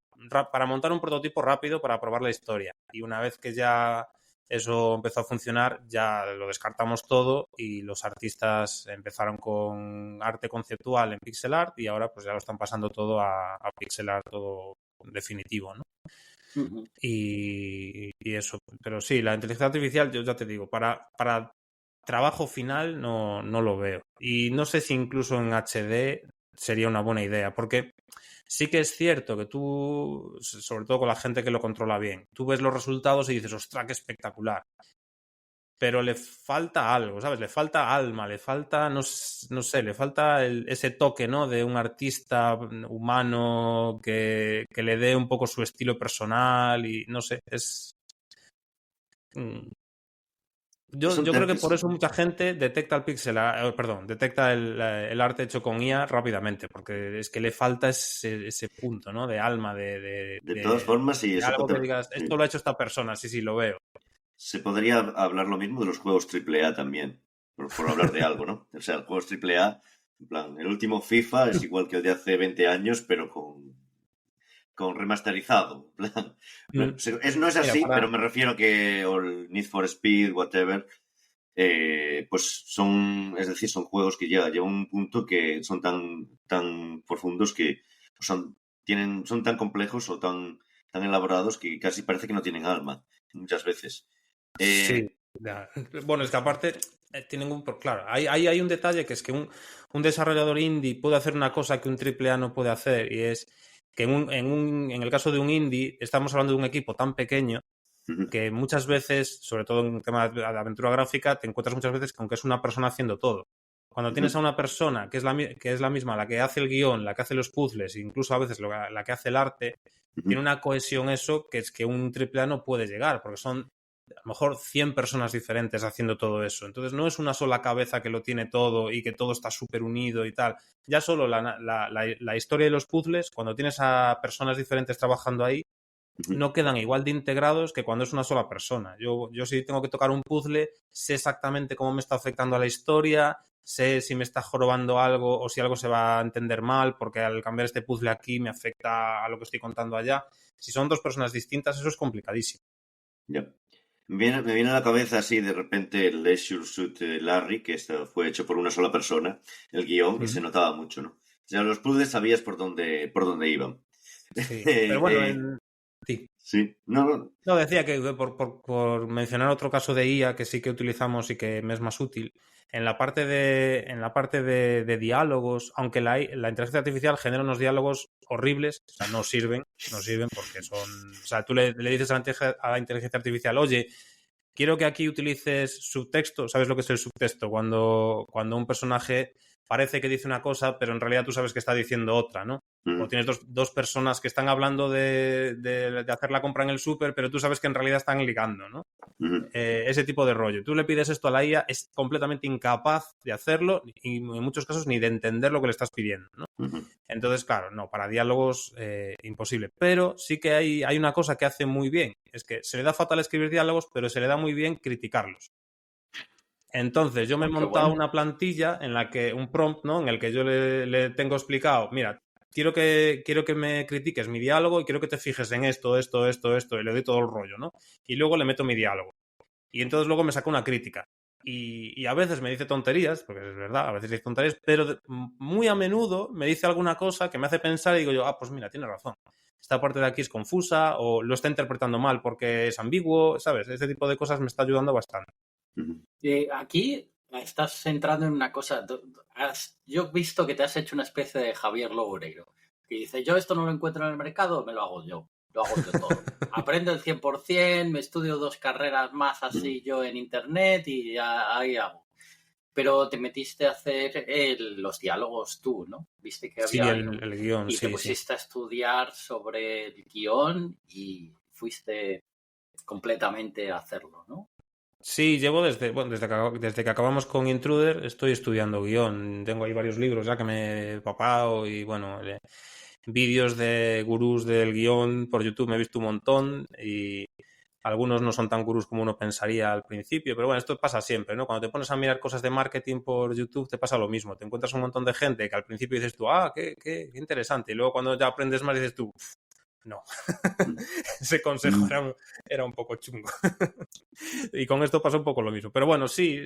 montar un prototipo rápido para probar la historia. Y una vez que ya eso empezó a funcionar, ya lo descartamos todo y los artistas empezaron con arte conceptual en pixel art y ahora pues ya lo están pasando todo a pixel art todo definitivo, ¿no? Y eso, pero sí, la inteligencia artificial, yo ya te digo, para trabajo final no lo veo. Y no sé si incluso en HD sería una buena idea, porque sí que es cierto que tú, sobre todo con la gente que lo controla bien, tú ves los resultados y dices, ostras, qué espectacular. Pero le falta algo, ¿sabes? Le falta alma, le falta, no sé, le falta ese toque, ¿no? De un artista humano que le dé un poco su estilo personal y no sé, es... Yo Son creo que templos. por eso mucha gente detecta detecta el arte hecho con IA rápidamente, porque es que le falta ese punto, ¿no? De alma, De todas formas, sí, de eso algo que digas, sí. esto lo ha hecho esta persona, sí, lo veo. Se podría hablar lo mismo de los juegos AAA también, por hablar de algo, ¿no? O sea, los juegos AAA, en plan, el último FIFA es igual que el de hace 20 años, pero con remasterizado. En plan, Mm. no es así, Mira, pero me refiero que o el Need for Speed, whatever, pues es decir, son juegos que ya llevan un punto que son tan profundos que son tan complejos o tan elaborados que casi parece que no tienen alma, muchas veces. Sí. Ya. Bueno, es que aparte claro, hay un detalle que es que un desarrollador indie puede hacer una cosa que un AAA no puede hacer, y es que en el caso de un indie estamos hablando de un equipo tan pequeño que muchas veces, sobre todo en tema de aventura gráfica, te encuentras muchas veces con que es una persona haciendo todo. Cuando tienes a una persona que es la misma, la que hace el guión, la que hace los puzzles, incluso a veces la que hace el arte, tiene una cohesión eso que es que un AAA no puede llegar, porque son a lo mejor 100 personas diferentes haciendo todo eso. Entonces no es una sola cabeza que lo tiene todo y que todo está súper unido y tal. Ya solo la historia de los puzzles, cuando tienes a personas diferentes trabajando ahí, no quedan igual de integrados que cuando es una sola persona. Yo si tengo que tocar un puzzle, sé exactamente cómo me está afectando a la historia, sé si me está jorobando algo o si algo se va a entender mal, porque al cambiar este puzzle aquí me afecta a lo que estoy contando allá. Si son dos personas distintas, eso es complicadísimo. Ya. Me viene a la cabeza así de repente el Leisure Suit Larry, que esto fue hecho por una sola persona, el guión, y se notaba mucho, ¿no? O sea, los puzzles sabías por dónde iban. Sí, pero bueno, sí. Sí, no. No, decía que por mencionar otro caso de IA que sí que utilizamos y que me es más útil, en la parte de diálogos, aunque la inteligencia artificial genera unos diálogos horribles, o sea, no sirven porque son... O sea, tú le dices a la inteligencia artificial, oye, quiero que aquí utilices subtexto. ¿Sabes lo que es el subtexto? Cuando un personaje parece que dice una cosa, pero en realidad tú sabes que está diciendo otra, ¿no? O tienes dos personas que están hablando de hacer la compra en el súper, pero tú sabes que en realidad están ligando, ¿no? Ese tipo de rollo. Tú le pides esto a la IA, es completamente incapaz de hacerlo y en muchos casos ni de entender lo que le estás pidiendo, ¿no? Entonces, claro, no, para diálogos imposible. Pero sí que hay una cosa que hace muy bien, es que se le da fatal escribir diálogos, pero se le da muy bien criticarlos. Entonces, yo me he montado una plantilla en la que, un prompt, ¿no? En el que yo le tengo explicado, mira, quiero que me critiques mi diálogo y quiero que te fijes en esto, y le doy todo el rollo, ¿no? Y luego le meto mi diálogo. Y entonces luego me saca una crítica. Y a veces me dice tonterías, porque es verdad, a veces dice tonterías, pero muy a menudo me dice alguna cosa que me hace pensar y digo yo, pues mira, tiene razón. Esta parte de aquí es confusa o lo está interpretando mal porque es ambiguo, ¿sabes? Ese tipo de cosas me está ayudando bastante. Aquí estás entrando en una cosa. Yo he visto que te has hecho una especie de Javier Loureiro, que dice, yo esto no lo encuentro en el mercado, me lo hago yo. Lo hago yo todo. Aprendo el 100%, me estudio 2 carreras más así yo en internet y ya, ahí hago. Pero te metiste a hacer los diálogos tú, ¿no? Viste que había el guión, y te pusiste a estudiar sobre el guión y fuiste completamente a hacerlo, ¿no? Sí, llevo desde que acabamos con Intruder, estoy estudiando guión. Tengo ahí varios libros ya que me he papado y bueno, vídeos de gurús del guión por YouTube me he visto un montón y algunos no son tan gurús como uno pensaría al principio, pero bueno, esto pasa siempre, ¿no? Cuando te pones a mirar cosas de marketing por YouTube te pasa lo mismo. Te encuentras un montón de gente que al principio dices tú, qué interesante, y luego cuando ya aprendes más dices tú, no, ese consejo era un poco chungo. Y con esto pasa un poco lo mismo. Pero bueno, sí,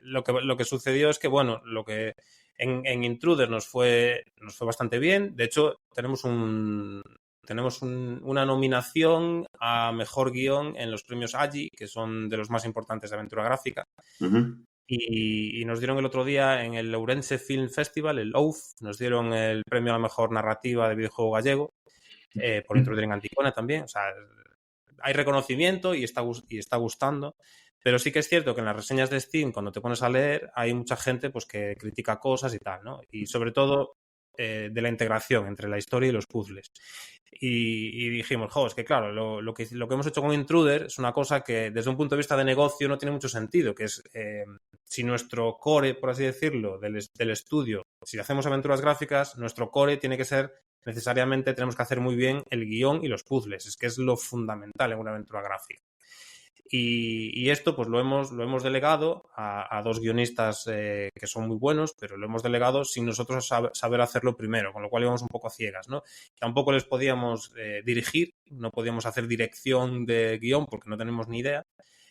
lo que sucedió es que, bueno, lo que en Intruder nos fue bastante bien. De hecho, tenemos una nominación a Mejor Guión en los premios AGI, que son de los más importantes de aventura gráfica. Y nos dieron el otro día en el Ourense Film Festival, el OUF, nos dieron el premio a la Mejor Narrativa de Videojuego Gallego, por Intruder en Anticona también. O sea, hay reconocimiento y está gustando, pero sí que es cierto que en las reseñas de Steam, cuando te pones a leer, hay mucha gente pues que critica cosas y tal, ¿no? Y sobre todo de la integración entre la historia y los puzzles. Y dijimos, es que claro, lo que hemos hecho con Intruder es una cosa que desde un punto de vista de negocio no tiene mucho sentido, que es si nuestro core, por así decirlo, del estudio, si hacemos aventuras gráficas, nuestro core tiene que ser necesariamente, tenemos que hacer muy bien el guión y los puzzles, es que es lo fundamental en una aventura gráfica. Y esto pues lo hemos delegado a dos guionistas que son muy buenos, pero lo hemos delegado sin nosotros saber hacerlo primero, con lo cual íbamos un poco a ciegas, ¿no? Tampoco les podíamos dirigir, no podíamos hacer dirección de guión porque no tenemos ni idea.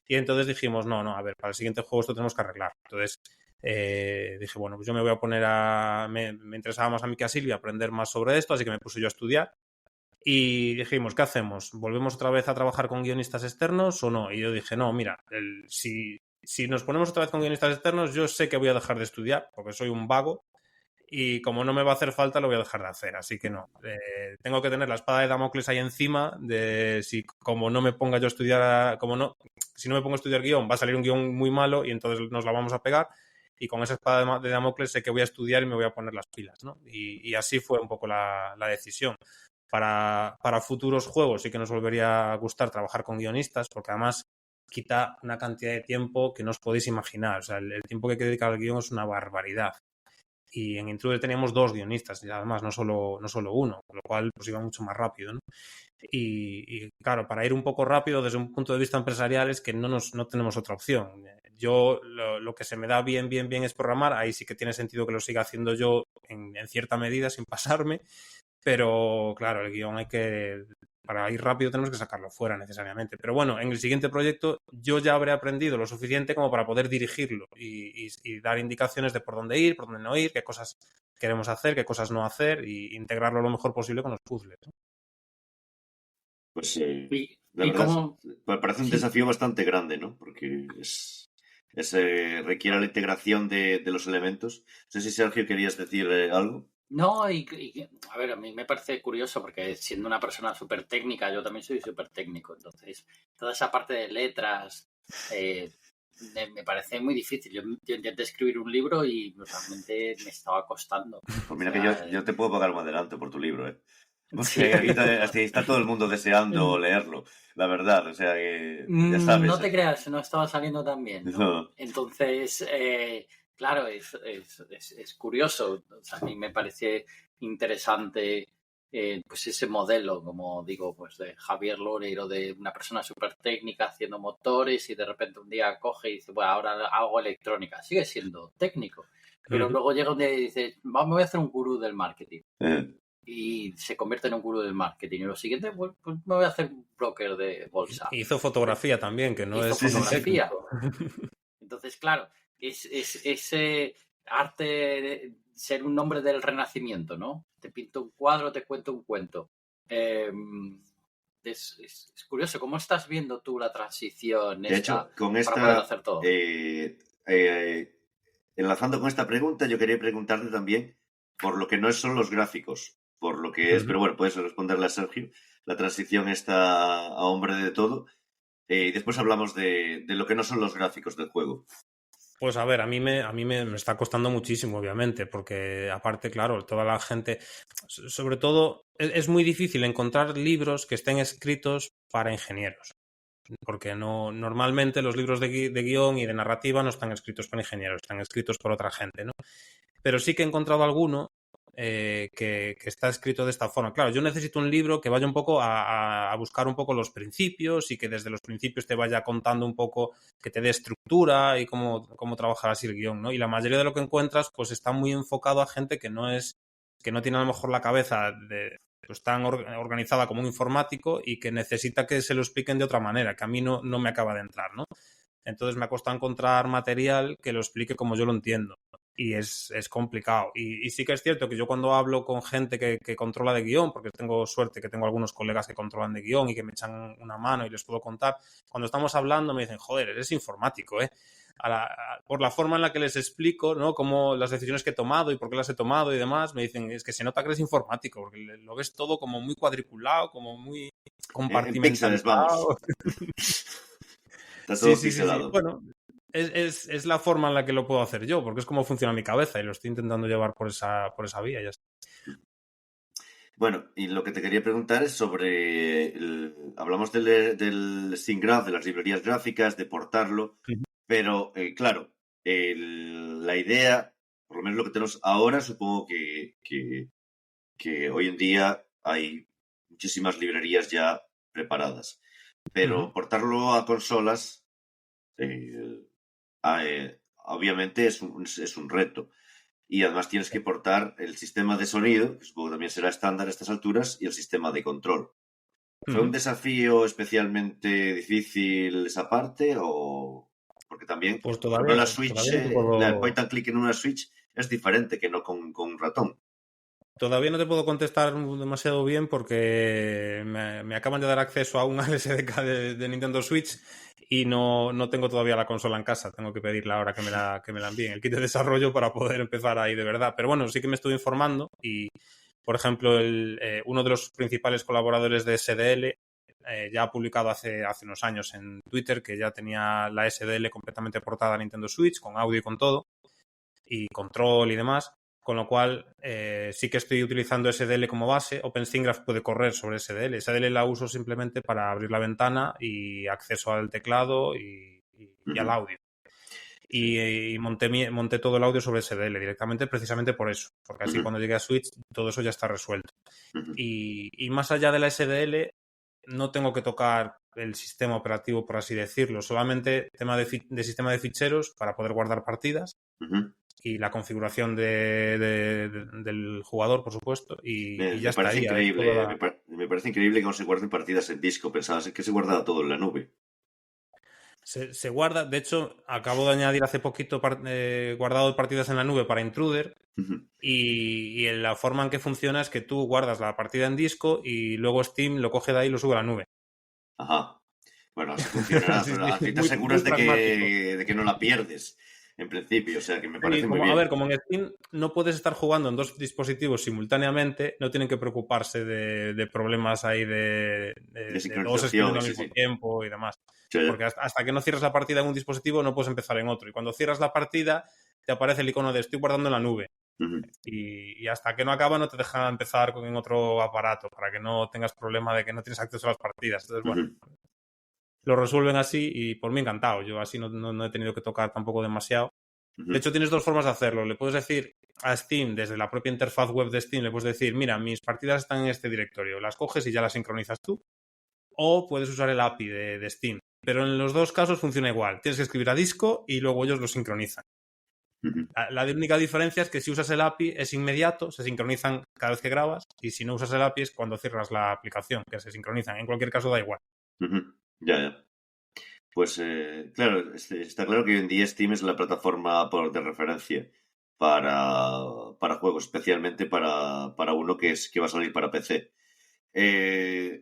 Y entonces dijimos, no, a ver, para el siguiente juego esto tenemos que arreglar. Entonces dije, bueno, pues yo me voy a poner me interesaba más a mí que a Silvia aprender más sobre esto, así que me puse yo a estudiar. Y dijimos, ¿qué hacemos? ¿Volvemos otra vez a trabajar con guionistas externos o no? Y yo dije, no, mira, si nos ponemos otra vez con guionistas externos, yo sé que voy a dejar de estudiar, porque soy un vago, y como no me va a hacer falta, lo voy a dejar de hacer. Así que no. Tengo que tener la espada de Damocles ahí encima de si como no me ponga yo a estudiar, si no me pongo a estudiar guión, va a salir un guión muy malo y entonces nos la vamos a pegar. Y con esa espada de Damocles sé que voy a estudiar y me voy a poner las pilas, ¿no? Y así fue un poco la decisión. Para futuros juegos sí que nos volvería a gustar trabajar con guionistas, porque además quita una cantidad de tiempo que no os podéis imaginar. O sea, el tiempo que hay que dedicar al guión es una barbaridad. Y en Intruder teníamos 2 guionistas, y además no solo uno, con lo cual pues iba mucho más rápido, ¿no? Y claro, para ir un poco rápido desde un punto de vista empresarial es que no tenemos otra opción. Yo lo que se me da bien es programar, ahí sí que tiene sentido que lo siga haciendo yo en cierta medida sin pasarme, pero claro, el guión para ir rápido tenemos que sacarlo fuera necesariamente. Pero bueno, en el siguiente proyecto yo ya habré aprendido lo suficiente como para poder dirigirlo y dar indicaciones de por dónde ir, por dónde no ir, qué cosas queremos hacer, qué cosas no hacer y integrarlo lo mejor posible con los puzzles, ¿no? Pues la verdad me parece un desafío bastante grande, ¿no? Porque requiere la integración de los elementos. No sé si Sergio querías decir algo. No, a ver, a mí me parece curioso porque siendo una persona súper técnica, yo también soy súper técnico, entonces toda esa parte de letras me parece muy difícil. Yo intenté escribir un libro y realmente me estaba costando. Pues mira que yo te puedo pagar un adelanto por tu libro, ¿eh? Porque aquí está todo el mundo deseando leerlo, la verdad, o sea que ya sabes. No te creas, no estaba saliendo tan bien, ¿no? No. Entonces, claro, es curioso, o sea, a mí me parece interesante pues ese modelo, como digo, pues de Javier Loureiro, de una persona súper técnica haciendo motores y de repente un día coge y dice, bueno, ahora hago electrónica, sigue siendo técnico, pero luego llega un día y dice, me voy a hacer un gurú del marketing. Y se convierte en un gurú del marketing. Y lo siguiente, pues me voy a hacer un broker de bolsa. Hizo fotografía también, que no es fotografía. Entonces, claro, es ese arte de ser un hombre del Renacimiento, ¿no? Te pinto un cuadro, te cuento un cuento. Es curioso. ¿Cómo estás viendo tú la transición de hecho, con esta, para poder hacer todo? Enlazando con esta pregunta, yo quería preguntarte también por lo que no son los gráficos, por lo que es, pero bueno, puedes responderle a Sergio, la transición está a hombre de todo, y después hablamos de lo que no son los gráficos del juego. Pues a ver, a mí me está costando muchísimo, obviamente, porque aparte, claro, toda la gente, sobre todo, es muy difícil encontrar libros que estén escritos para ingenieros, porque normalmente los libros de guión y de narrativa no están escritos para ingenieros, están escritos por otra gente, ¿no? Pero sí que he encontrado alguno que está escrito de esta forma. Claro, yo necesito un libro que vaya un poco a buscar un poco los principios y que desde los principios te vaya contando un poco, que te dé estructura y cómo trabajar así el guión, ¿no? Y la mayoría de lo que encuentras pues está muy enfocado a gente que no tiene a lo mejor la cabeza pues tan organizada como un informático y que necesita que se lo expliquen de otra manera, que a mí no me acaba de entrar, ¿no? Entonces me ha costado encontrar material que lo explique como yo lo entiendo. Y es complicado. Y sí que es cierto que yo cuando hablo con gente que controla de guión, porque tengo suerte que tengo algunos colegas que controlan de guión y que me echan una mano y les puedo contar, cuando estamos hablando me dicen, joder, eres informático, ¿eh? Por la forma en la que les explico, ¿no? Cómo las decisiones que he tomado y por qué las he tomado y demás, me dicen, es que se nota que eres informático, porque lo ves todo como muy cuadriculado, como muy compartimentalizado. Está todo pixelado. Sí. Bueno, es la forma en la que lo puedo hacer yo, porque es como funciona mi cabeza y lo estoy intentando llevar por esa vía. Ya está. Bueno, y lo que te quería preguntar es sobre... hablamos del Steam Graph, de las librerías gráficas, de portarlo, pero claro, la idea, por lo menos lo que tenemos ahora, supongo que hoy en día hay muchísimas librerías ya preparadas, pero portarlo a consolas, obviamente es un reto. Y además tienes que portar el sistema de sonido, que supongo que también será estándar a estas alturas, y el sistema de control. ¿Fue un desafío especialmente difícil esa parte? O porque también, Pues por ejemplo, todavía, la Switch, todavía no te puedo... el point and click en una Switch es diferente que no con un ratón. Todavía no te puedo contestar demasiado bien porque me acaban de dar acceso a un SDK de Nintendo Switch y no tengo todavía la consola en casa. Tengo que pedirla ahora que me la envíen, el kit de desarrollo para poder empezar ahí de verdad. Pero bueno, sí que me estoy informando y, por ejemplo, uno de los principales colaboradores de SDL ya ha publicado hace unos años en Twitter que ya tenía la SDL completamente portada a Nintendo Switch, con audio y con todo, y control y demás. Con lo cual, sí que estoy utilizando SDL como base. OpenStreamGraph puede correr sobre SDL. SDL la uso simplemente para abrir la ventana y acceso al teclado y al audio. Y monté todo el audio sobre SDL directamente precisamente por eso. Porque así cuando llegue a Switch todo eso ya está resuelto. Y más allá de la SDL no tengo que tocar el sistema operativo, por así decirlo. Solamente tema de sistema de ficheros para poder guardar partidas. Y la configuración del jugador, por supuesto, y ya está ahí. Me parece increíble que no se guarden partidas en disco. Pensabas que se guardaba todo en la nube. Se guarda, de hecho, acabo de añadir hace poquito guardado partidas en la nube para Intruder y la forma en que funciona es que tú guardas la partida en disco y luego Steam lo coge de ahí y lo sube a la nube. Ajá. Bueno, así funcionará, pero al fin te aseguras de que no la pierdes. En principio, o sea, que me parece muy bien. A ver, como en Steam no puedes estar jugando en dos dispositivos simultáneamente, no tienen que preocuparse de problemas ahí de dos Steam al mismo tiempo y demás. Sí. Porque hasta que no cierras la partida en un dispositivo no puedes empezar en otro. Y cuando cierras la partida te aparece el icono de estoy guardando en la nube. Y hasta que no acaba no te deja empezar en otro aparato para que no tengas problema de que no tienes acceso a las partidas. Entonces, bueno... Lo resuelven así y por mí encantado. Yo así no he tenido que tocar tampoco demasiado. De hecho, tienes dos formas de hacerlo. Le puedes decir a Steam, desde la propia interfaz web de Steam, le puedes decir, mira, mis partidas están en este directorio. Las coges y ya las sincronizas tú. O puedes usar el API de Steam. Pero en los dos casos funciona igual. Tienes que escribir a disco y luego ellos lo sincronizan. La única diferencia es que si usas el API es inmediato, se sincronizan cada vez que grabas. Y si no usas el API es cuando cierras la aplicación, que se sincronizan. En cualquier caso da igual. Ya. Pues claro, está claro que hoy en día Steam es la plataforma de referencia para juegos, especialmente para uno que va a salir para PC.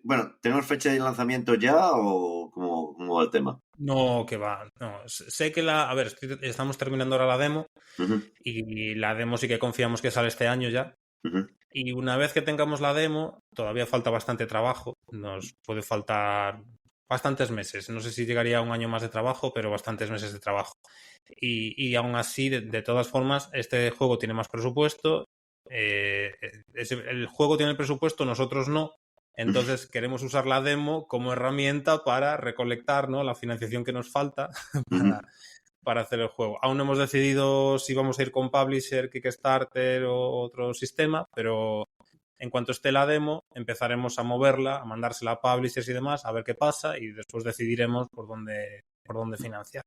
Bueno, ¿tenemos fecha de lanzamiento ya o cómo va el tema? No, que va. No. Sé que estamos terminando ahora la demo y la demo sí que confiamos que sale este año ya. Y una vez que tengamos la demo, todavía falta bastante trabajo. Nos puede faltar bastantes meses. No sé si llegaría a un año más de trabajo, pero bastantes meses de trabajo. Y aún así, de todas formas, este juego tiene más presupuesto. El juego tiene el presupuesto, nosotros no. Entonces queremos usar la demo como herramienta para recolectar, ¿no?, la financiación que nos falta para hacer el juego. Aún no hemos decidido si vamos a ir con Publisher, Kickstarter o otro sistema, pero en cuanto esté la demo empezaremos a moverla, a mandársela a publishers y demás, a ver qué pasa y después decidiremos por dónde financiar.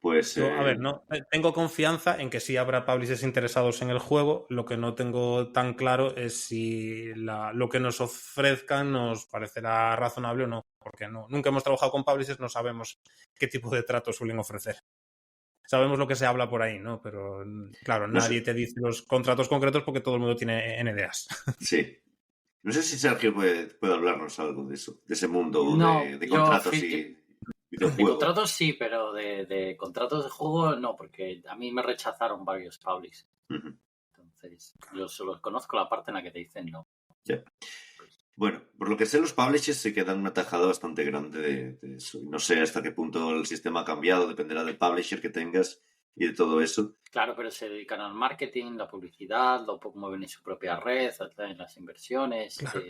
Pues, a ver, no tengo confianza en que sí habrá publishers interesados en el juego. Lo que no tengo tan claro es si lo que nos ofrezcan nos parecerá razonable o no, porque nunca hemos trabajado con publishers, no sabemos qué tipo de tratos suelen ofrecer. Sabemos lo que se habla por ahí, ¿no? Pero, claro, nadie te dice los contratos concretos porque todo el mundo tiene NDAs. Sí. No sé si Sergio puede hablarnos algo de eso, de ese mundo de contratos de contratos sí, pero de contratos de juego no, porque a mí me rechazaron varios publishers. Entonces, yo solo conozco la parte en la que te dicen no. Yeah. Bueno, por lo que sé, los publishers se quedan una tajada bastante grande de eso. No sé hasta qué punto el sistema ha cambiado, dependerá del publisher que tengas y de todo eso. Claro, pero se dedican al marketing, la publicidad, lo mueven en su propia red, en las inversiones. Claro,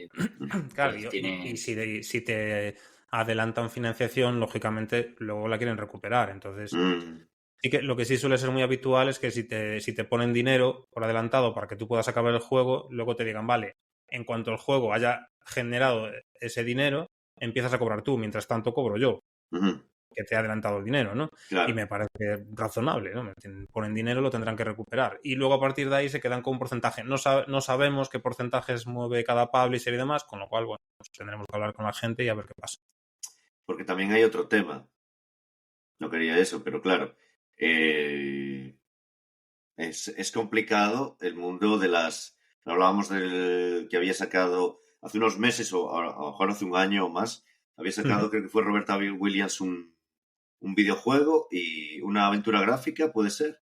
claro, Entonces y si te adelantan financiación, lógicamente luego la quieren recuperar. Entonces, sí que lo que sí suele ser muy habitual es que si te ponen dinero por adelantado para que tú puedas acabar el juego, luego te digan, vale, en cuanto el juego haya generado ese dinero, empiezas a cobrar tú, mientras tanto cobro yo, que te he adelantado el dinero, ¿no? Claro. Y me parece razonable, ¿no? Ponen dinero, lo tendrán que recuperar. Y luego a partir de ahí se quedan con un porcentaje. No sabemos qué porcentajes mueve cada publisher y demás, con lo cual, bueno, pues tendremos que hablar con la gente y a ver qué pasa. Porque también hay otro tema. No quería eso, pero claro. Es complicado el mundo de las... Hablábamos del que había sacado hace unos meses, o a lo mejor hace un año o más, había sacado, creo que fue Roberta Williams, un videojuego y una aventura gráfica, puede ser.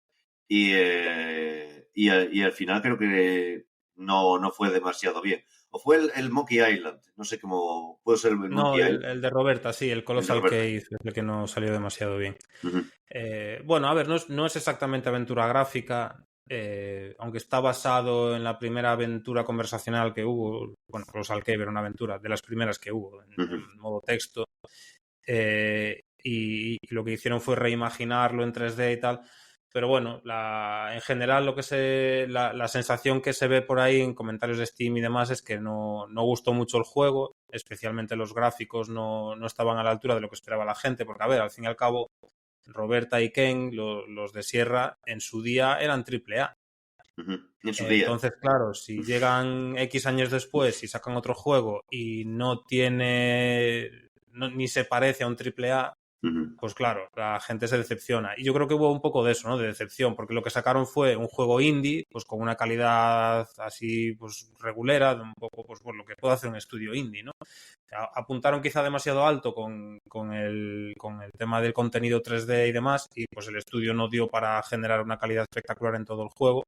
Y al final creo que no fue demasiado bien. O fue el Monkey Island, no sé cómo... Puede ser el Monkey Island. El de Roberta, sí, el Colossal Case es el que no salió demasiado bien. Bueno, a ver, no es exactamente aventura gráfica, aunque está basado en la primera aventura conversacional que hubo. Bueno, Colossal Cave era una aventura de las primeras que hubo en modo texto. Y lo que hicieron fue reimaginarlo en 3D y tal. Pero bueno, en general la sensación que se ve por ahí en comentarios de Steam y demás es que no gustó mucho el juego, especialmente los gráficos no estaban a la altura de lo que esperaba la gente, porque a ver, al fin y al cabo, Roberta y Ken, los de Sierra, en su día eran AAA. En su día. Entonces, claro, si llegan X años después y sacan otro juego y no tiene, ni se parece a un AAA, pues claro, la gente se decepciona. Y yo creo que hubo un poco de eso, ¿no? De decepción, porque lo que sacaron fue un juego indie, pues con una calidad así, pues regulera, un poco, pues lo que puede hacer un estudio indie, ¿no? Apuntaron quizá demasiado alto con el tema del contenido 3D y demás, y pues el estudio no dio para generar una calidad espectacular en todo el juego.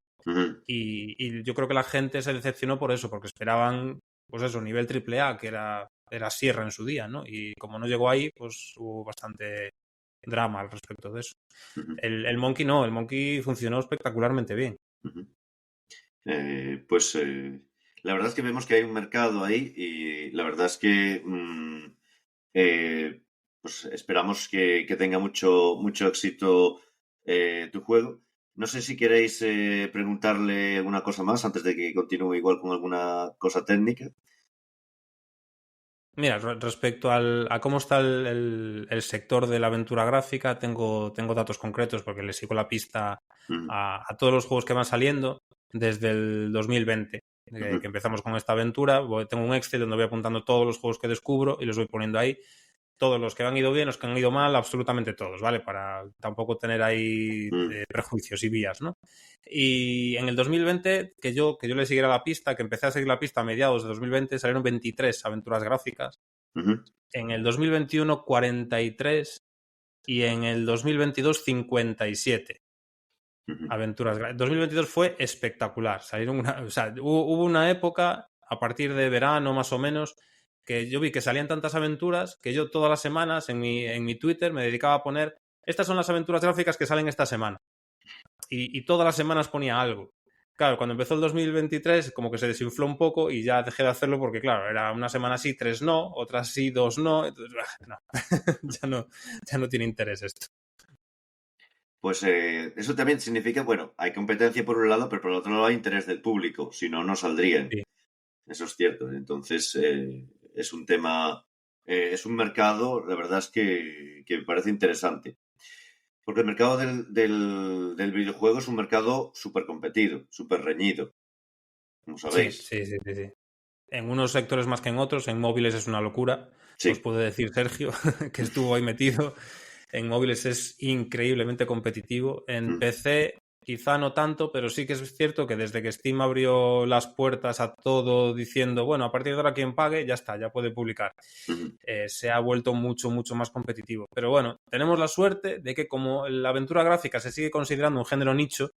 Y yo creo que la gente se decepcionó por eso, porque esperaban, pues eso, nivel AAA, que era Sierra en su día, ¿no? Y como no llegó ahí, pues hubo bastante drama al respecto de eso. El Monkey no, el Monkey funcionó espectacularmente bien. La verdad es que vemos que hay un mercado ahí y la verdad es que pues esperamos que tenga mucho éxito tu juego. No sé si queréis preguntarle alguna cosa más antes de que continúe igual con alguna cosa técnica. Mira, respecto a cómo está el sector de la aventura gráfica, tengo datos concretos porque le sigo la pista a todos los juegos que van saliendo desde el 2020, que empezamos con esta aventura. Tengo un Excel donde voy apuntando todos los juegos que descubro y los voy poniendo ahí. Todos los que han ido bien, los que han ido mal, absolutamente todos, ¿vale? Para tampoco tener ahí prejuicios y vías, ¿no? Y en el 2020, que yo le siguiera la pista, que empecé a seguir la pista a mediados de 2020, salieron 23 aventuras gráficas. En el 2021, 43 y en el 2022, 57 aventuras gráficas. 2022 fue espectacular. Hubo una época, a partir de verano más o menos, que yo vi que salían tantas aventuras que yo todas las semanas en mi Twitter me dedicaba a poner estas son las aventuras gráficas que salen esta semana. Y todas las semanas ponía algo. Claro, cuando empezó el 2023 como que se desinfló un poco y ya dejé de hacerlo porque, claro, era una semana sí, 3 no, otras sí, 2 no. Entonces, no. ya no tiene interés esto. Pues eso también significa, bueno, hay competencia por un lado, pero por el otro lado hay interés del público, si no, no saldrían. Sí. Eso es cierto. Entonces, es un tema, es un mercado, la verdad es que me parece interesante. Porque el mercado del videojuego es un mercado súper competido, súper reñido, como sabéis. Sí. En unos sectores más que en otros, en móviles es una locura. Sí. Os puede decir Sergio, que estuvo ahí metido. En móviles es increíblemente competitivo. En PC quizá no tanto, pero sí que es cierto que desde que Steam abrió las puertas a todo diciendo, bueno, a partir de ahora quien pague, ya está, ya puede publicar. Se ha vuelto mucho más competitivo. Pero bueno, tenemos la suerte de que como la aventura gráfica se sigue considerando un género nicho,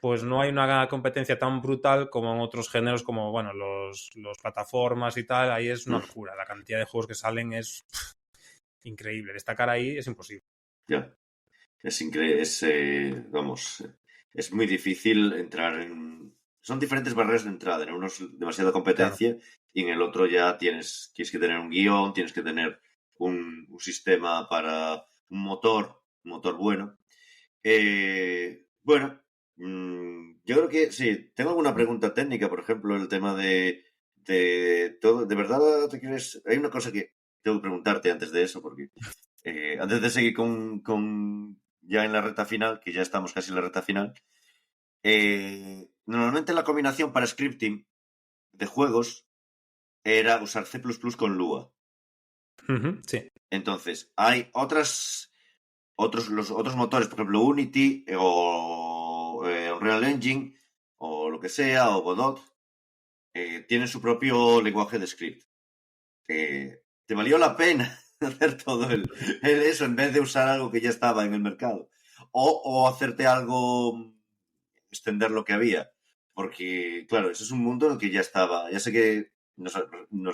pues no hay una competencia tan brutal como en otros géneros como, bueno, los plataformas y tal. Ahí es una locura. La cantidad de juegos que salen es increíble. Destacar ahí es imposible. Ya. vamos, es muy difícil entrar en... Son diferentes barreras de entrada. En uno es demasiada competencia y en el otro ya tienes que tener un guión, tienes que tener un sistema para un motor bueno. Bueno, yo creo que sí. Tengo alguna pregunta técnica, por ejemplo, el tema de todo. ¿De verdad te quieres...? Hay una cosa que tengo que preguntarte antes de eso, porque antes de seguir con ya en la recta final, que ya estamos casi en la recta final, normalmente la combinación para scripting de juegos era usar C++ con Lua. Sí. Entonces, hay los otros motores, por ejemplo, Unity o Unreal Engine o lo que sea, o Godot, tienen su propio lenguaje de script. ¿Te valió la pena hacer todo eso en vez de usar algo que ya estaba en el mercado? O hacerte algo, extender lo que había. Porque, claro, ese es un mundo en el que ya estaba. Ya sé que nos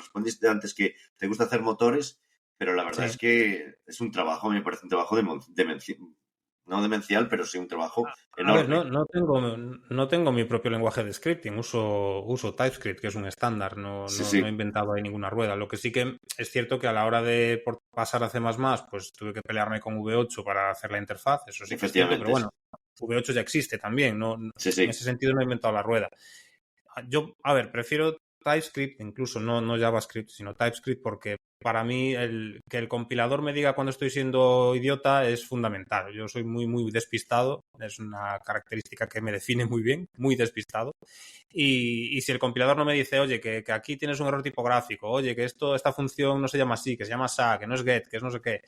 respondiste antes que te gusta hacer motores, pero la verdad Sí. es que es un trabajo, me parece un trabajo no demencial, pero sí un trabajo A ver, enorme. no tengo mi propio lenguaje de scripting, uso TypeScript, que es un estándar, Sí, no he sí, inventado ahí ninguna rueda. Lo que sí que es cierto que a la hora de pasar a C++, pues tuve que pelearme con V8 para hacer la interfaz, eso sí que es cierto, pero efectivamente. bueno, V8 ya existe también, Sí, en sí. ese sentido no he inventado la rueda. Yo, a ver, prefiero TypeScript, incluso no JavaScript, sino TypeScript, porque para mí que el compilador me diga cuando estoy siendo idiota es fundamental. Yo soy muy despistado, es una característica que me define muy bien, muy despistado. Y si el compilador no me dice, oye, que aquí tienes un error tipográfico, oye, que esta función no se llama así, que se llama sa, que no es get, que es no sé qué,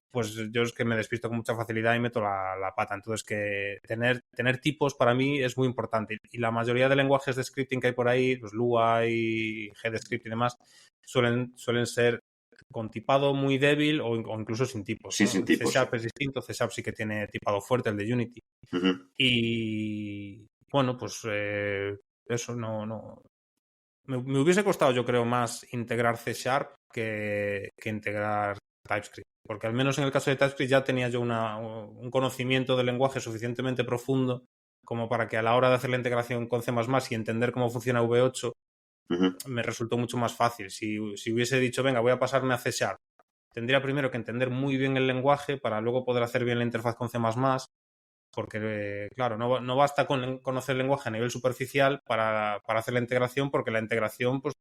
pues yo es que me despisto con mucha facilidad y meto la pata. Entonces, que tener tipos para mí es muy importante. Y la mayoría de lenguajes de scripting que hay por ahí, pues Lua y GDScript y demás, suelen ser con tipado muy débil o incluso sin tipos, Sí, sin ¿no? C tipos, sí. Sharp es distinto, C Sharp sí que tiene tipado fuerte, el de Unity. Ujú. Y bueno, pues eso me hubiese costado, yo creo, más integrar C Sharp que integrar TypeScript. Porque al menos en el caso de TypeScript ya tenía yo un conocimiento del lenguaje suficientemente profundo como para que a la hora de hacer la integración con C++ y entender cómo funciona V8 Ujú. me resultó mucho más fácil. Si hubiese dicho, venga, voy a pasarme a C Sharp, tendría primero que entender muy bien el lenguaje para luego poder hacer bien la interfaz con C++, porque, claro, no basta con conocer el lenguaje a nivel superficial para hacer la integración, porque la integración pues,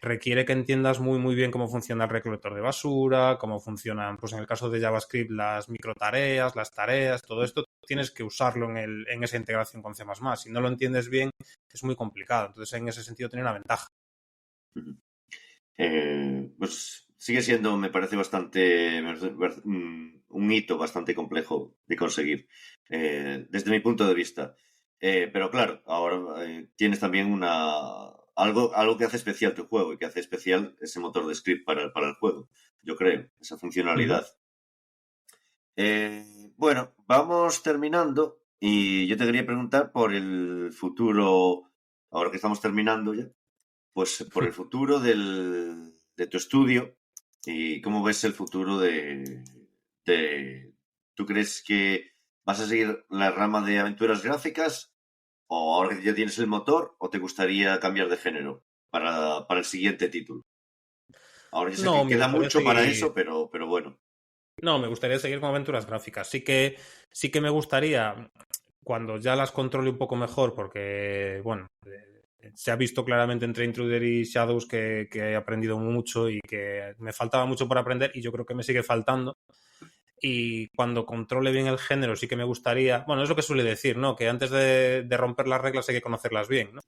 requiere que entiendas muy bien cómo funciona el recolector de basura, cómo funcionan, pues en el caso de JavaScript, las microtareas, las tareas, todo esto tienes que usarlo en esa integración con C++. Si no lo entiendes bien, es muy complicado. Entonces, en ese sentido, tiene una ventaja. Ujú. Pues sigue siendo, me parece bastante, un hito bastante complejo de conseguir, desde mi punto de vista. Pero claro, ahora tienes también algo que hace especial tu juego y que hace especial ese motor de script para el juego, yo creo, esa funcionalidad. Bueno, vamos terminando y yo te quería preguntar por el futuro, ahora que estamos terminando ya, pues por el futuro de tu estudio y cómo ves el futuro de... ¿Tú crees que vas a seguir la rama de aventuras gráficas o ahora que ya tienes el motor o te gustaría cambiar de género para el siguiente título? Ahora ya sé No, que me queda gustaría mucho para eso, seguir. pero bueno. No, me gustaría seguir con aventuras gráficas. Sí que me gustaría, cuando ya las controle un poco mejor, porque, bueno, se ha visto claramente entre Intruder y Shadows que he aprendido mucho y que me faltaba mucho por aprender y yo creo que me sigue faltando. Y cuando controle bien el género sí que me gustaría, bueno, es lo que suele decir, ¿no? Que antes de romper las reglas hay que conocerlas bien, ¿no?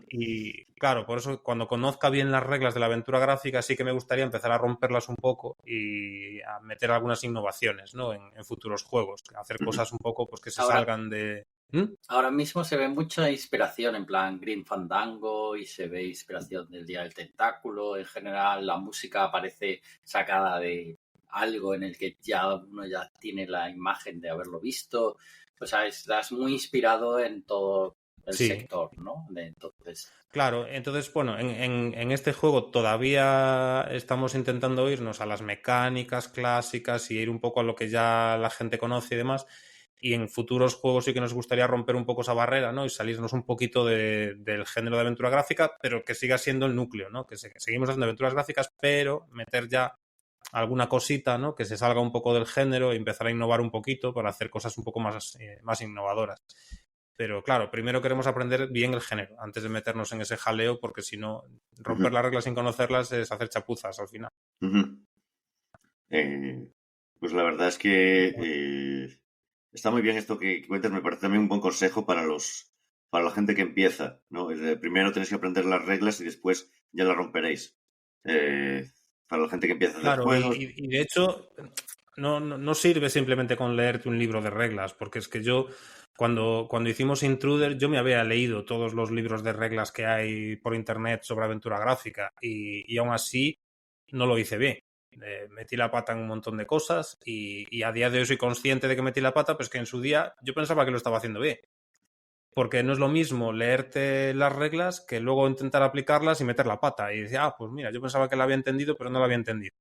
Y claro, por eso cuando conozca bien las reglas de la aventura gráfica sí que me gustaría empezar a romperlas un poco y a meter algunas innovaciones, ¿no? En futuros juegos, hacer cosas un poco pues que se Ahora, salgan de... ¿Mm? ahora mismo se ve mucha inspiración en plan Green Fandango y se ve inspiración del Día del Tentáculo. En general, la música parece sacada de algo en el que ya uno ya tiene la imagen de haberlo visto. O sea, estás muy inspirado en todo el Sí. sector, ¿no? Entonces, Claro, entonces, bueno, en este juego todavía estamos intentando irnos a las mecánicas clásicas y ir un poco a lo que ya la gente conoce y demás. Y en futuros juegos sí que nos gustaría romper un poco esa barrera, ¿no? Y salirnos un poquito del género de aventura gráfica, pero que siga siendo el núcleo, ¿no? Que seguimos haciendo aventuras gráficas, pero meter ya alguna cosita, ¿no? Que se salga un poco del género y empezar a innovar un poquito para hacer cosas un poco más innovadoras. Pero claro, primero queremos aprender bien el género antes de meternos en ese jaleo, porque si no, romper las reglas sin conocerlas es hacer chapuzas al final. Pues la verdad es que está muy bien esto que cuentas, me parece también un buen consejo para la gente que empieza, ¿no? Primero tenéis que aprender las reglas y después ya las romperéis. Para la gente que empieza a hacer Claro, juegos. y de hecho no sirve simplemente con leerte un libro de reglas, porque es que yo cuando hicimos Intruder yo me había leído todos los libros de reglas que hay por internet sobre aventura gráfica y aún así no lo hice bien. Metí la pata en un montón de cosas y a día de hoy soy consciente de que metí la pata, pues que en su día yo pensaba que lo estaba haciendo bien. Porque no es lo mismo leerte las reglas que luego intentar aplicarlas y meter la pata. Y decía, pues mira, yo pensaba que la había entendido, pero no la había entendido.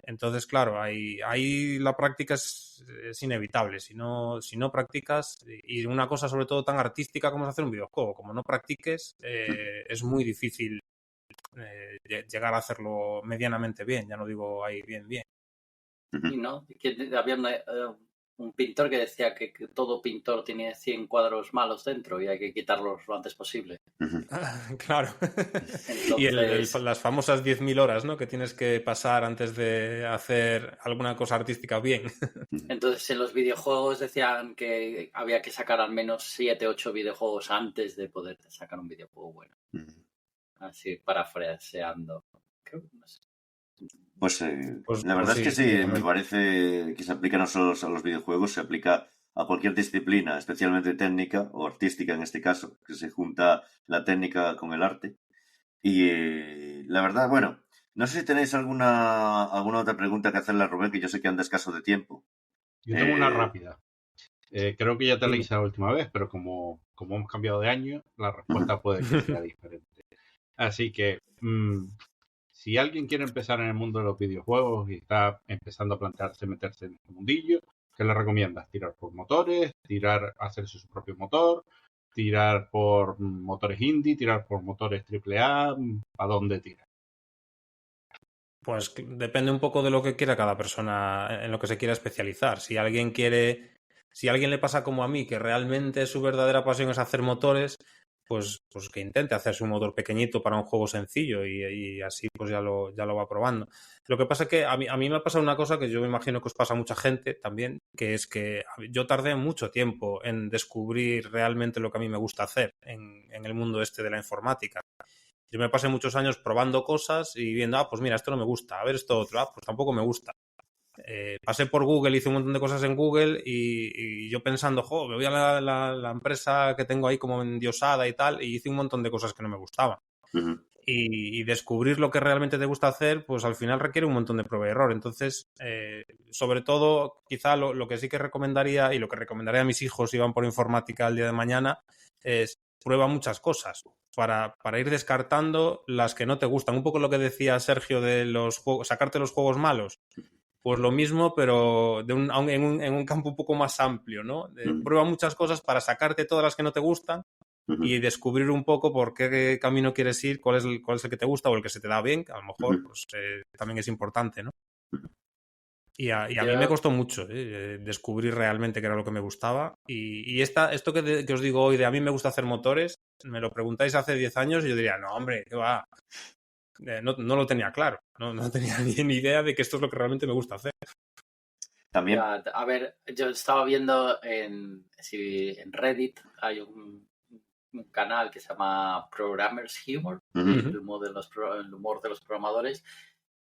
Entonces, claro, ahí la práctica es inevitable. Si no practicas, y una cosa sobre todo tan artística como es hacer un videojuego, como no practiques, es muy difícil llegar a hacerlo medianamente bien. Ya no digo ahí bien. y no, que había un pintor que decía que todo pintor tiene 100 cuadros malos dentro y hay que quitarlos lo antes posible. Claro. Y Entonces, las famosas 10.000 horas, ¿no? Que tienes que pasar antes de hacer alguna cosa artística bien. entonces en los videojuegos decían que había que sacar al menos 7, 8 videojuegos antes de poder sacar un videojuego bueno. Así, parafraseando. Creo que no sé. Pues Pues la verdad es que sí, me totalmente. parece que se aplica no solo a los videojuegos, se aplica a cualquier disciplina, especialmente técnica o artística en este caso, que se junta la técnica con el arte. Y la verdad, bueno, no sé si tenéis alguna otra pregunta que hacerle a Rubén, que yo sé que anda escaso de tiempo. Yo tengo una rápida. Creo que ya te la Dime. hice la última vez, pero como hemos cambiado de año, la respuesta puede que sea diferente. Así que, si alguien quiere empezar en el mundo de los videojuegos y está empezando a plantearse meterse en este mundillo, ¿qué le recomiendas? ¿Tirar por motores? ¿Hacerse su propio motor? ¿Tirar por motores indie? ¿Tirar por motores AAA? ¿A dónde tirar? Pues depende un poco de lo que quiera cada persona, en lo que se quiera especializar. Si a alguien le pasa como a mí, que realmente su verdadera pasión es hacer motores, pues que intente hacerse un motor pequeñito para un juego sencillo y así pues ya lo va probando. Lo que pasa es que a mí me ha pasado una cosa que yo me imagino que os pasa a mucha gente también, que es que yo tardé mucho tiempo en descubrir realmente lo que a mí me gusta hacer en el mundo este de la informática. Yo me pasé muchos años probando cosas y viendo, pues mira, esto no me gusta, a ver esto otro, pues tampoco me gusta. Pasé por Google, hice un montón de cosas en Google y yo pensando, me voy a la empresa que tengo ahí como endiosada y tal, y hice un montón de cosas que no me gustaban. Y descubrir lo que realmente te gusta hacer, pues al final requiere un montón de prueba y error. Entonces, sobre todo, quizá lo que sí que recomendaría y lo que recomendaría a mis hijos si van por informática el día de mañana es prueba muchas cosas para ir descartando las que no te gustan. Un poco lo que decía Sergio de los juegos, sacarte los juegos malos. Pues lo mismo, pero en un campo un poco más amplio, ¿no? Prueba muchas cosas para sacarte todas las que no te gustan y descubrir un poco por qué camino quieres ir, cuál es el que te gusta o el que se te da bien, que a lo mejor pues, también es importante, ¿no? Y a mí me costó mucho descubrir realmente qué era lo que me gustaba. Y esto que os digo hoy de a mí me gusta hacer motores, me lo preguntáis hace 10 años y yo diría, no, hombre, ¿qué va? No lo tenía claro, no tenía ni idea de que esto es lo que realmente me gusta hacer. También. Ya, a ver, yo estaba viendo en Reddit hay un canal que se llama Programmers Humor, el humor de los programadores,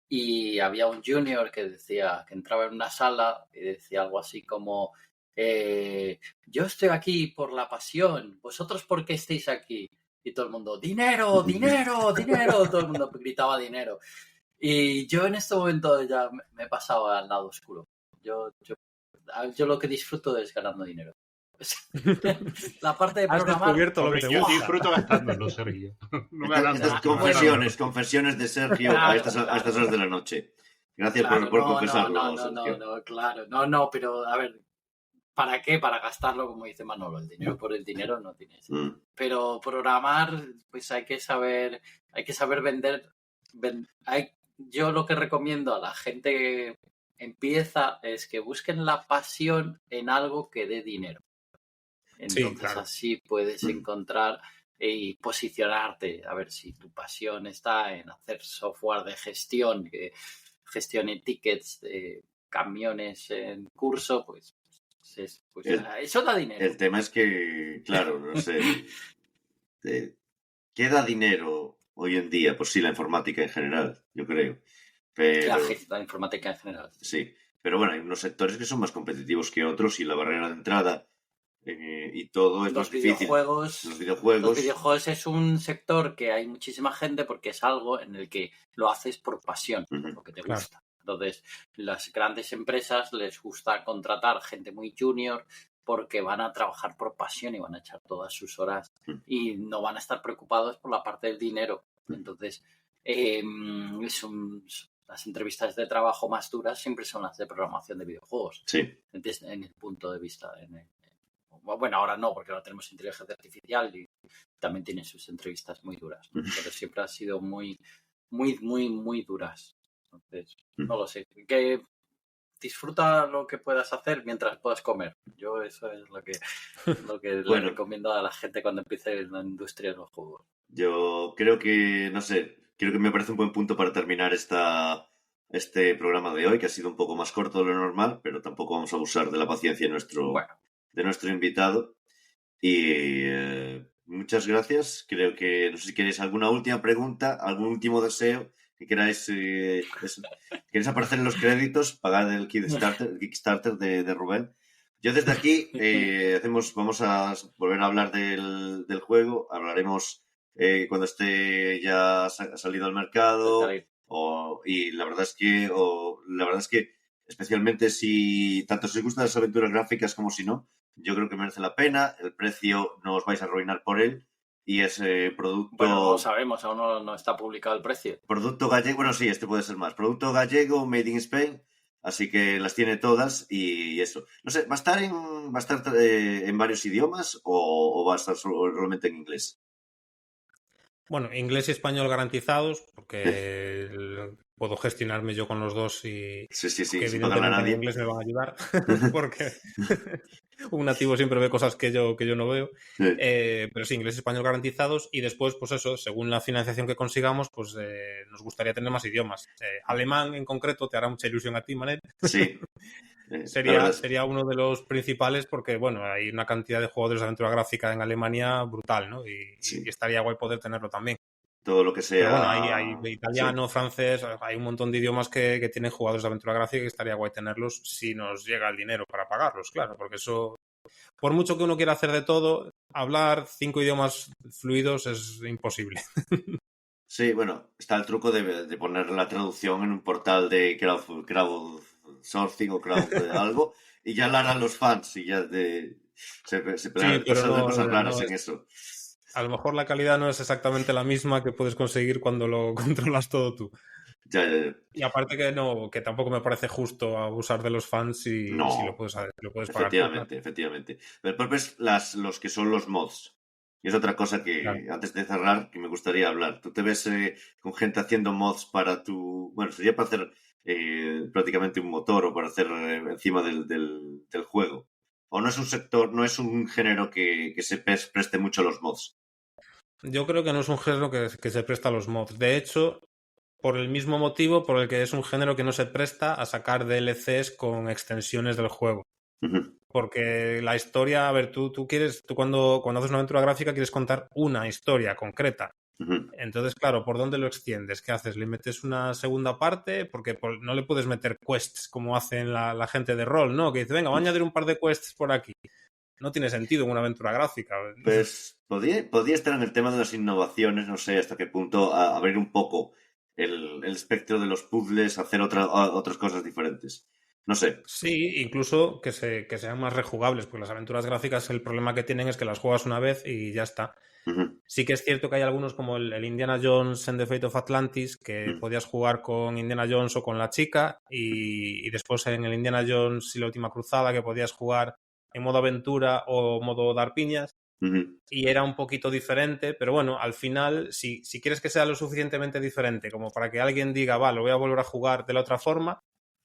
y había un junior que decía que entraba en una sala y decía algo así como yo estoy aquí por la pasión, vosotros por qué estáis aquí, y todo el mundo dinero, dinero, dinero, todo el mundo gritaba dinero, y yo en este momento ya me he pasado al lado oscuro. Yo lo que disfruto es ganando dinero. La parte de Has programar... descubierto lo que Hombre, te yo gusta. disfruto gastándolo, Sergio. No ganando. Estas confesiones de Sergio a estas horas de la noche. Gracias Claro, por no, confesarlo, Sergio. no, claro. No, pero a ver, ¿para qué? Para gastarlo, como dice Manolo. El dinero por el dinero no tiene sentido. Pero programar, pues hay que saber vender. Yo lo que recomiendo a la gente que empieza es que busquen la pasión en algo que dé dinero. Entonces, Sí, claro. así puedes encontrar y posicionarte. A ver, si tu pasión está en hacer software de gestión, que gestione tickets de camiones en curso, pues eso da dinero. El tema es que, claro, no sé, ¿qué da dinero hoy en día? Pues sí, la informática en general, yo creo. Pero, la informática en general. Sí, pero bueno, hay unos sectores que son más competitivos que otros y la barrera de entrada y todo es más difícil. Los videojuegos es un sector que hay muchísima gente porque es algo en el que lo haces por pasión, porque te gusta. Entonces, las grandes empresas les gusta contratar gente muy junior porque van a trabajar por pasión y van a echar todas sus horas y no van a estar preocupados por la parte del dinero. Entonces, las entrevistas de trabajo más duras siempre son las de programación de videojuegos. Sí. En el punto de vista. Bueno, ahora no, porque ahora tenemos inteligencia artificial y también tienen sus entrevistas muy duras. Pero siempre han sido muy, muy, muy, muy duras. Entonces, no lo sé. Que disfruta lo que puedas hacer mientras puedas comer. Yo eso es lo que le recomiendo a la gente cuando empiece en la industria de los juegos. Yo creo que, no sé, creo que me parece un buen punto para terminar este programa de hoy, que ha sido un poco más corto de lo normal, pero tampoco vamos a abusar de la paciencia de nuestro invitado. Y muchas gracias. Creo que, no sé si queréis alguna última pregunta, algún último deseo que queráis. ¿Queréis aparecer en los créditos? Pagar el Kickstarter de Rubén. Yo desde aquí vamos a volver a hablar del juego. Hablaremos cuando esté ya salido al mercado. Y la verdad es que especialmente si tanto os gustan las aventuras gráficas como si no, yo creo que merece la pena. El precio no os vais a arruinar por él. Y ese producto... Bueno, no lo sabemos, aún no está publicado el precio. Producto gallego, bueno, sí, este puede ser más. Producto gallego, made in Spain, así que las tiene todas y eso. No sé, ¿va a estar en varios idiomas o va a estar solamente en inglés? Bueno, inglés y español garantizados, porque puedo gestionarme yo con los dos y sí, que evidentemente en inglés me van a ayudar, porque un nativo siempre ve cosas que yo no veo. Sí. Pero sí, inglés y español garantizados y después, pues eso, según la financiación que consigamos, pues nos gustaría tener más idiomas. Alemán en concreto te hará mucha ilusión a ti, Manel. Sí. Sería uno de los principales porque, bueno, hay una cantidad de jugadores de aventura gráfica en Alemania brutal, ¿no? Y estaría guay poder tenerlo también. Todo lo que sea... Pero bueno, hay italiano, francés, hay un montón de idiomas que tienen jugadores de aventura gráfica y estaría guay tenerlos si nos llega el dinero para pagarlos, claro, porque eso, por mucho que uno quiera hacer de todo, hablar 5 idiomas fluidos es imposible. Sí, bueno, está el truco de poner la traducción en un portal de crowdsourcing o algo y ya la harán los fans y ya se pegan cosas raras en eso. A lo mejor la calidad no es exactamente la misma que puedes conseguir cuando lo controlas todo tú. Ya. Y aparte que tampoco me parece justo abusar de los fans si lo puedes pagar. Efectivamente. Pero el propio es los que son los mods. Y es otra cosa que, antes de cerrar, que me gustaría hablar. Tú te ves con gente haciendo mods para tu... Bueno, sería para hacer prácticamente un motor o para hacer encima del juego. ¿O no es un sector, no es un género que se preste mucho a los mods? Yo creo que no es un género que se presta a los mods. De hecho, por el mismo motivo por el que es un género que no se presta a sacar DLCs con extensiones del juego. Porque la historia, a ver, tú cuando haces una aventura gráfica quieres contar una historia concreta. Entonces, claro, ¿por dónde lo extiendes? ¿Qué haces? ¿Le metes una segunda parte? Porque no le puedes meter quests como hacen la gente de rol, ¿no? Que dice, venga, voy a añadir un par de quests por aquí. No tiene sentido en una aventura gráfica. Pues podría estar en el tema de las innovaciones, no sé hasta qué punto abrir un poco el espectro de los puzzles, hacer otras cosas diferentes. No sé. Sí, incluso que sean más rejugables, porque las aventuras gráficas el problema que tienen es que las juegas una vez y ya está. Ujú. Sí que es cierto que hay algunos como el Indiana Jones and the Fate of Atlantis, que podías jugar con Indiana Jones o con la chica, y después en el Indiana Jones y la Última Cruzada, que podías jugar en modo aventura o modo dar piñas, Ujú. y era un poquito diferente, pero bueno, al final, si quieres que sea lo suficientemente diferente como para que alguien diga, va, lo voy a volver a jugar de la otra forma,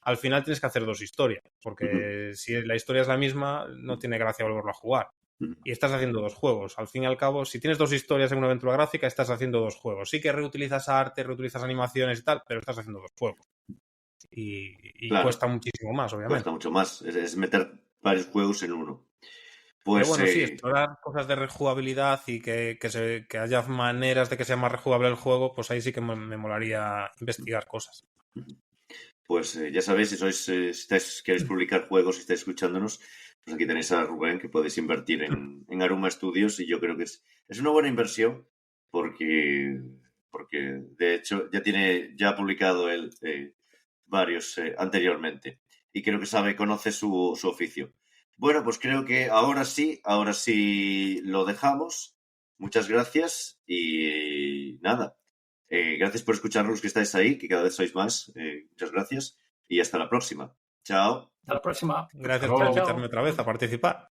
al final tienes que hacer dos historias, porque si la historia es la misma, no tiene gracia volverlo a jugar. Ujú. Y estás haciendo dos juegos. Al fin y al cabo, si tienes dos historias en una aventura gráfica, estás haciendo dos juegos. Sí que reutilizas arte, reutilizas animaciones y tal, pero estás haciendo dos juegos. Y Claro, cuesta muchísimo más, obviamente. cuesta mucho más. Es meter varios juegos en uno. Pero Pues bueno, sí, explorar cosas de rejugabilidad y que haya maneras de que sea más rejugable el juego, pues ahí sí que me molaría investigar cosas. pues ya sabéis, si queréis publicar juegos y estáis escuchándonos, pues aquí tenéis a Rubén, que podéis invertir en Aruma Studios, y yo creo que es una buena inversión porque de hecho ya ha publicado él varios anteriormente, y creo que conoce su oficio. Bueno, pues creo que ahora sí lo dejamos. Muchas gracias y nada. Gracias por escucharnos los que estáis ahí, que cada vez sois más. Muchas gracias y hasta la próxima. Chao. Hasta la próxima. Gracias Hasta por luego. invitarme otra vez a participar.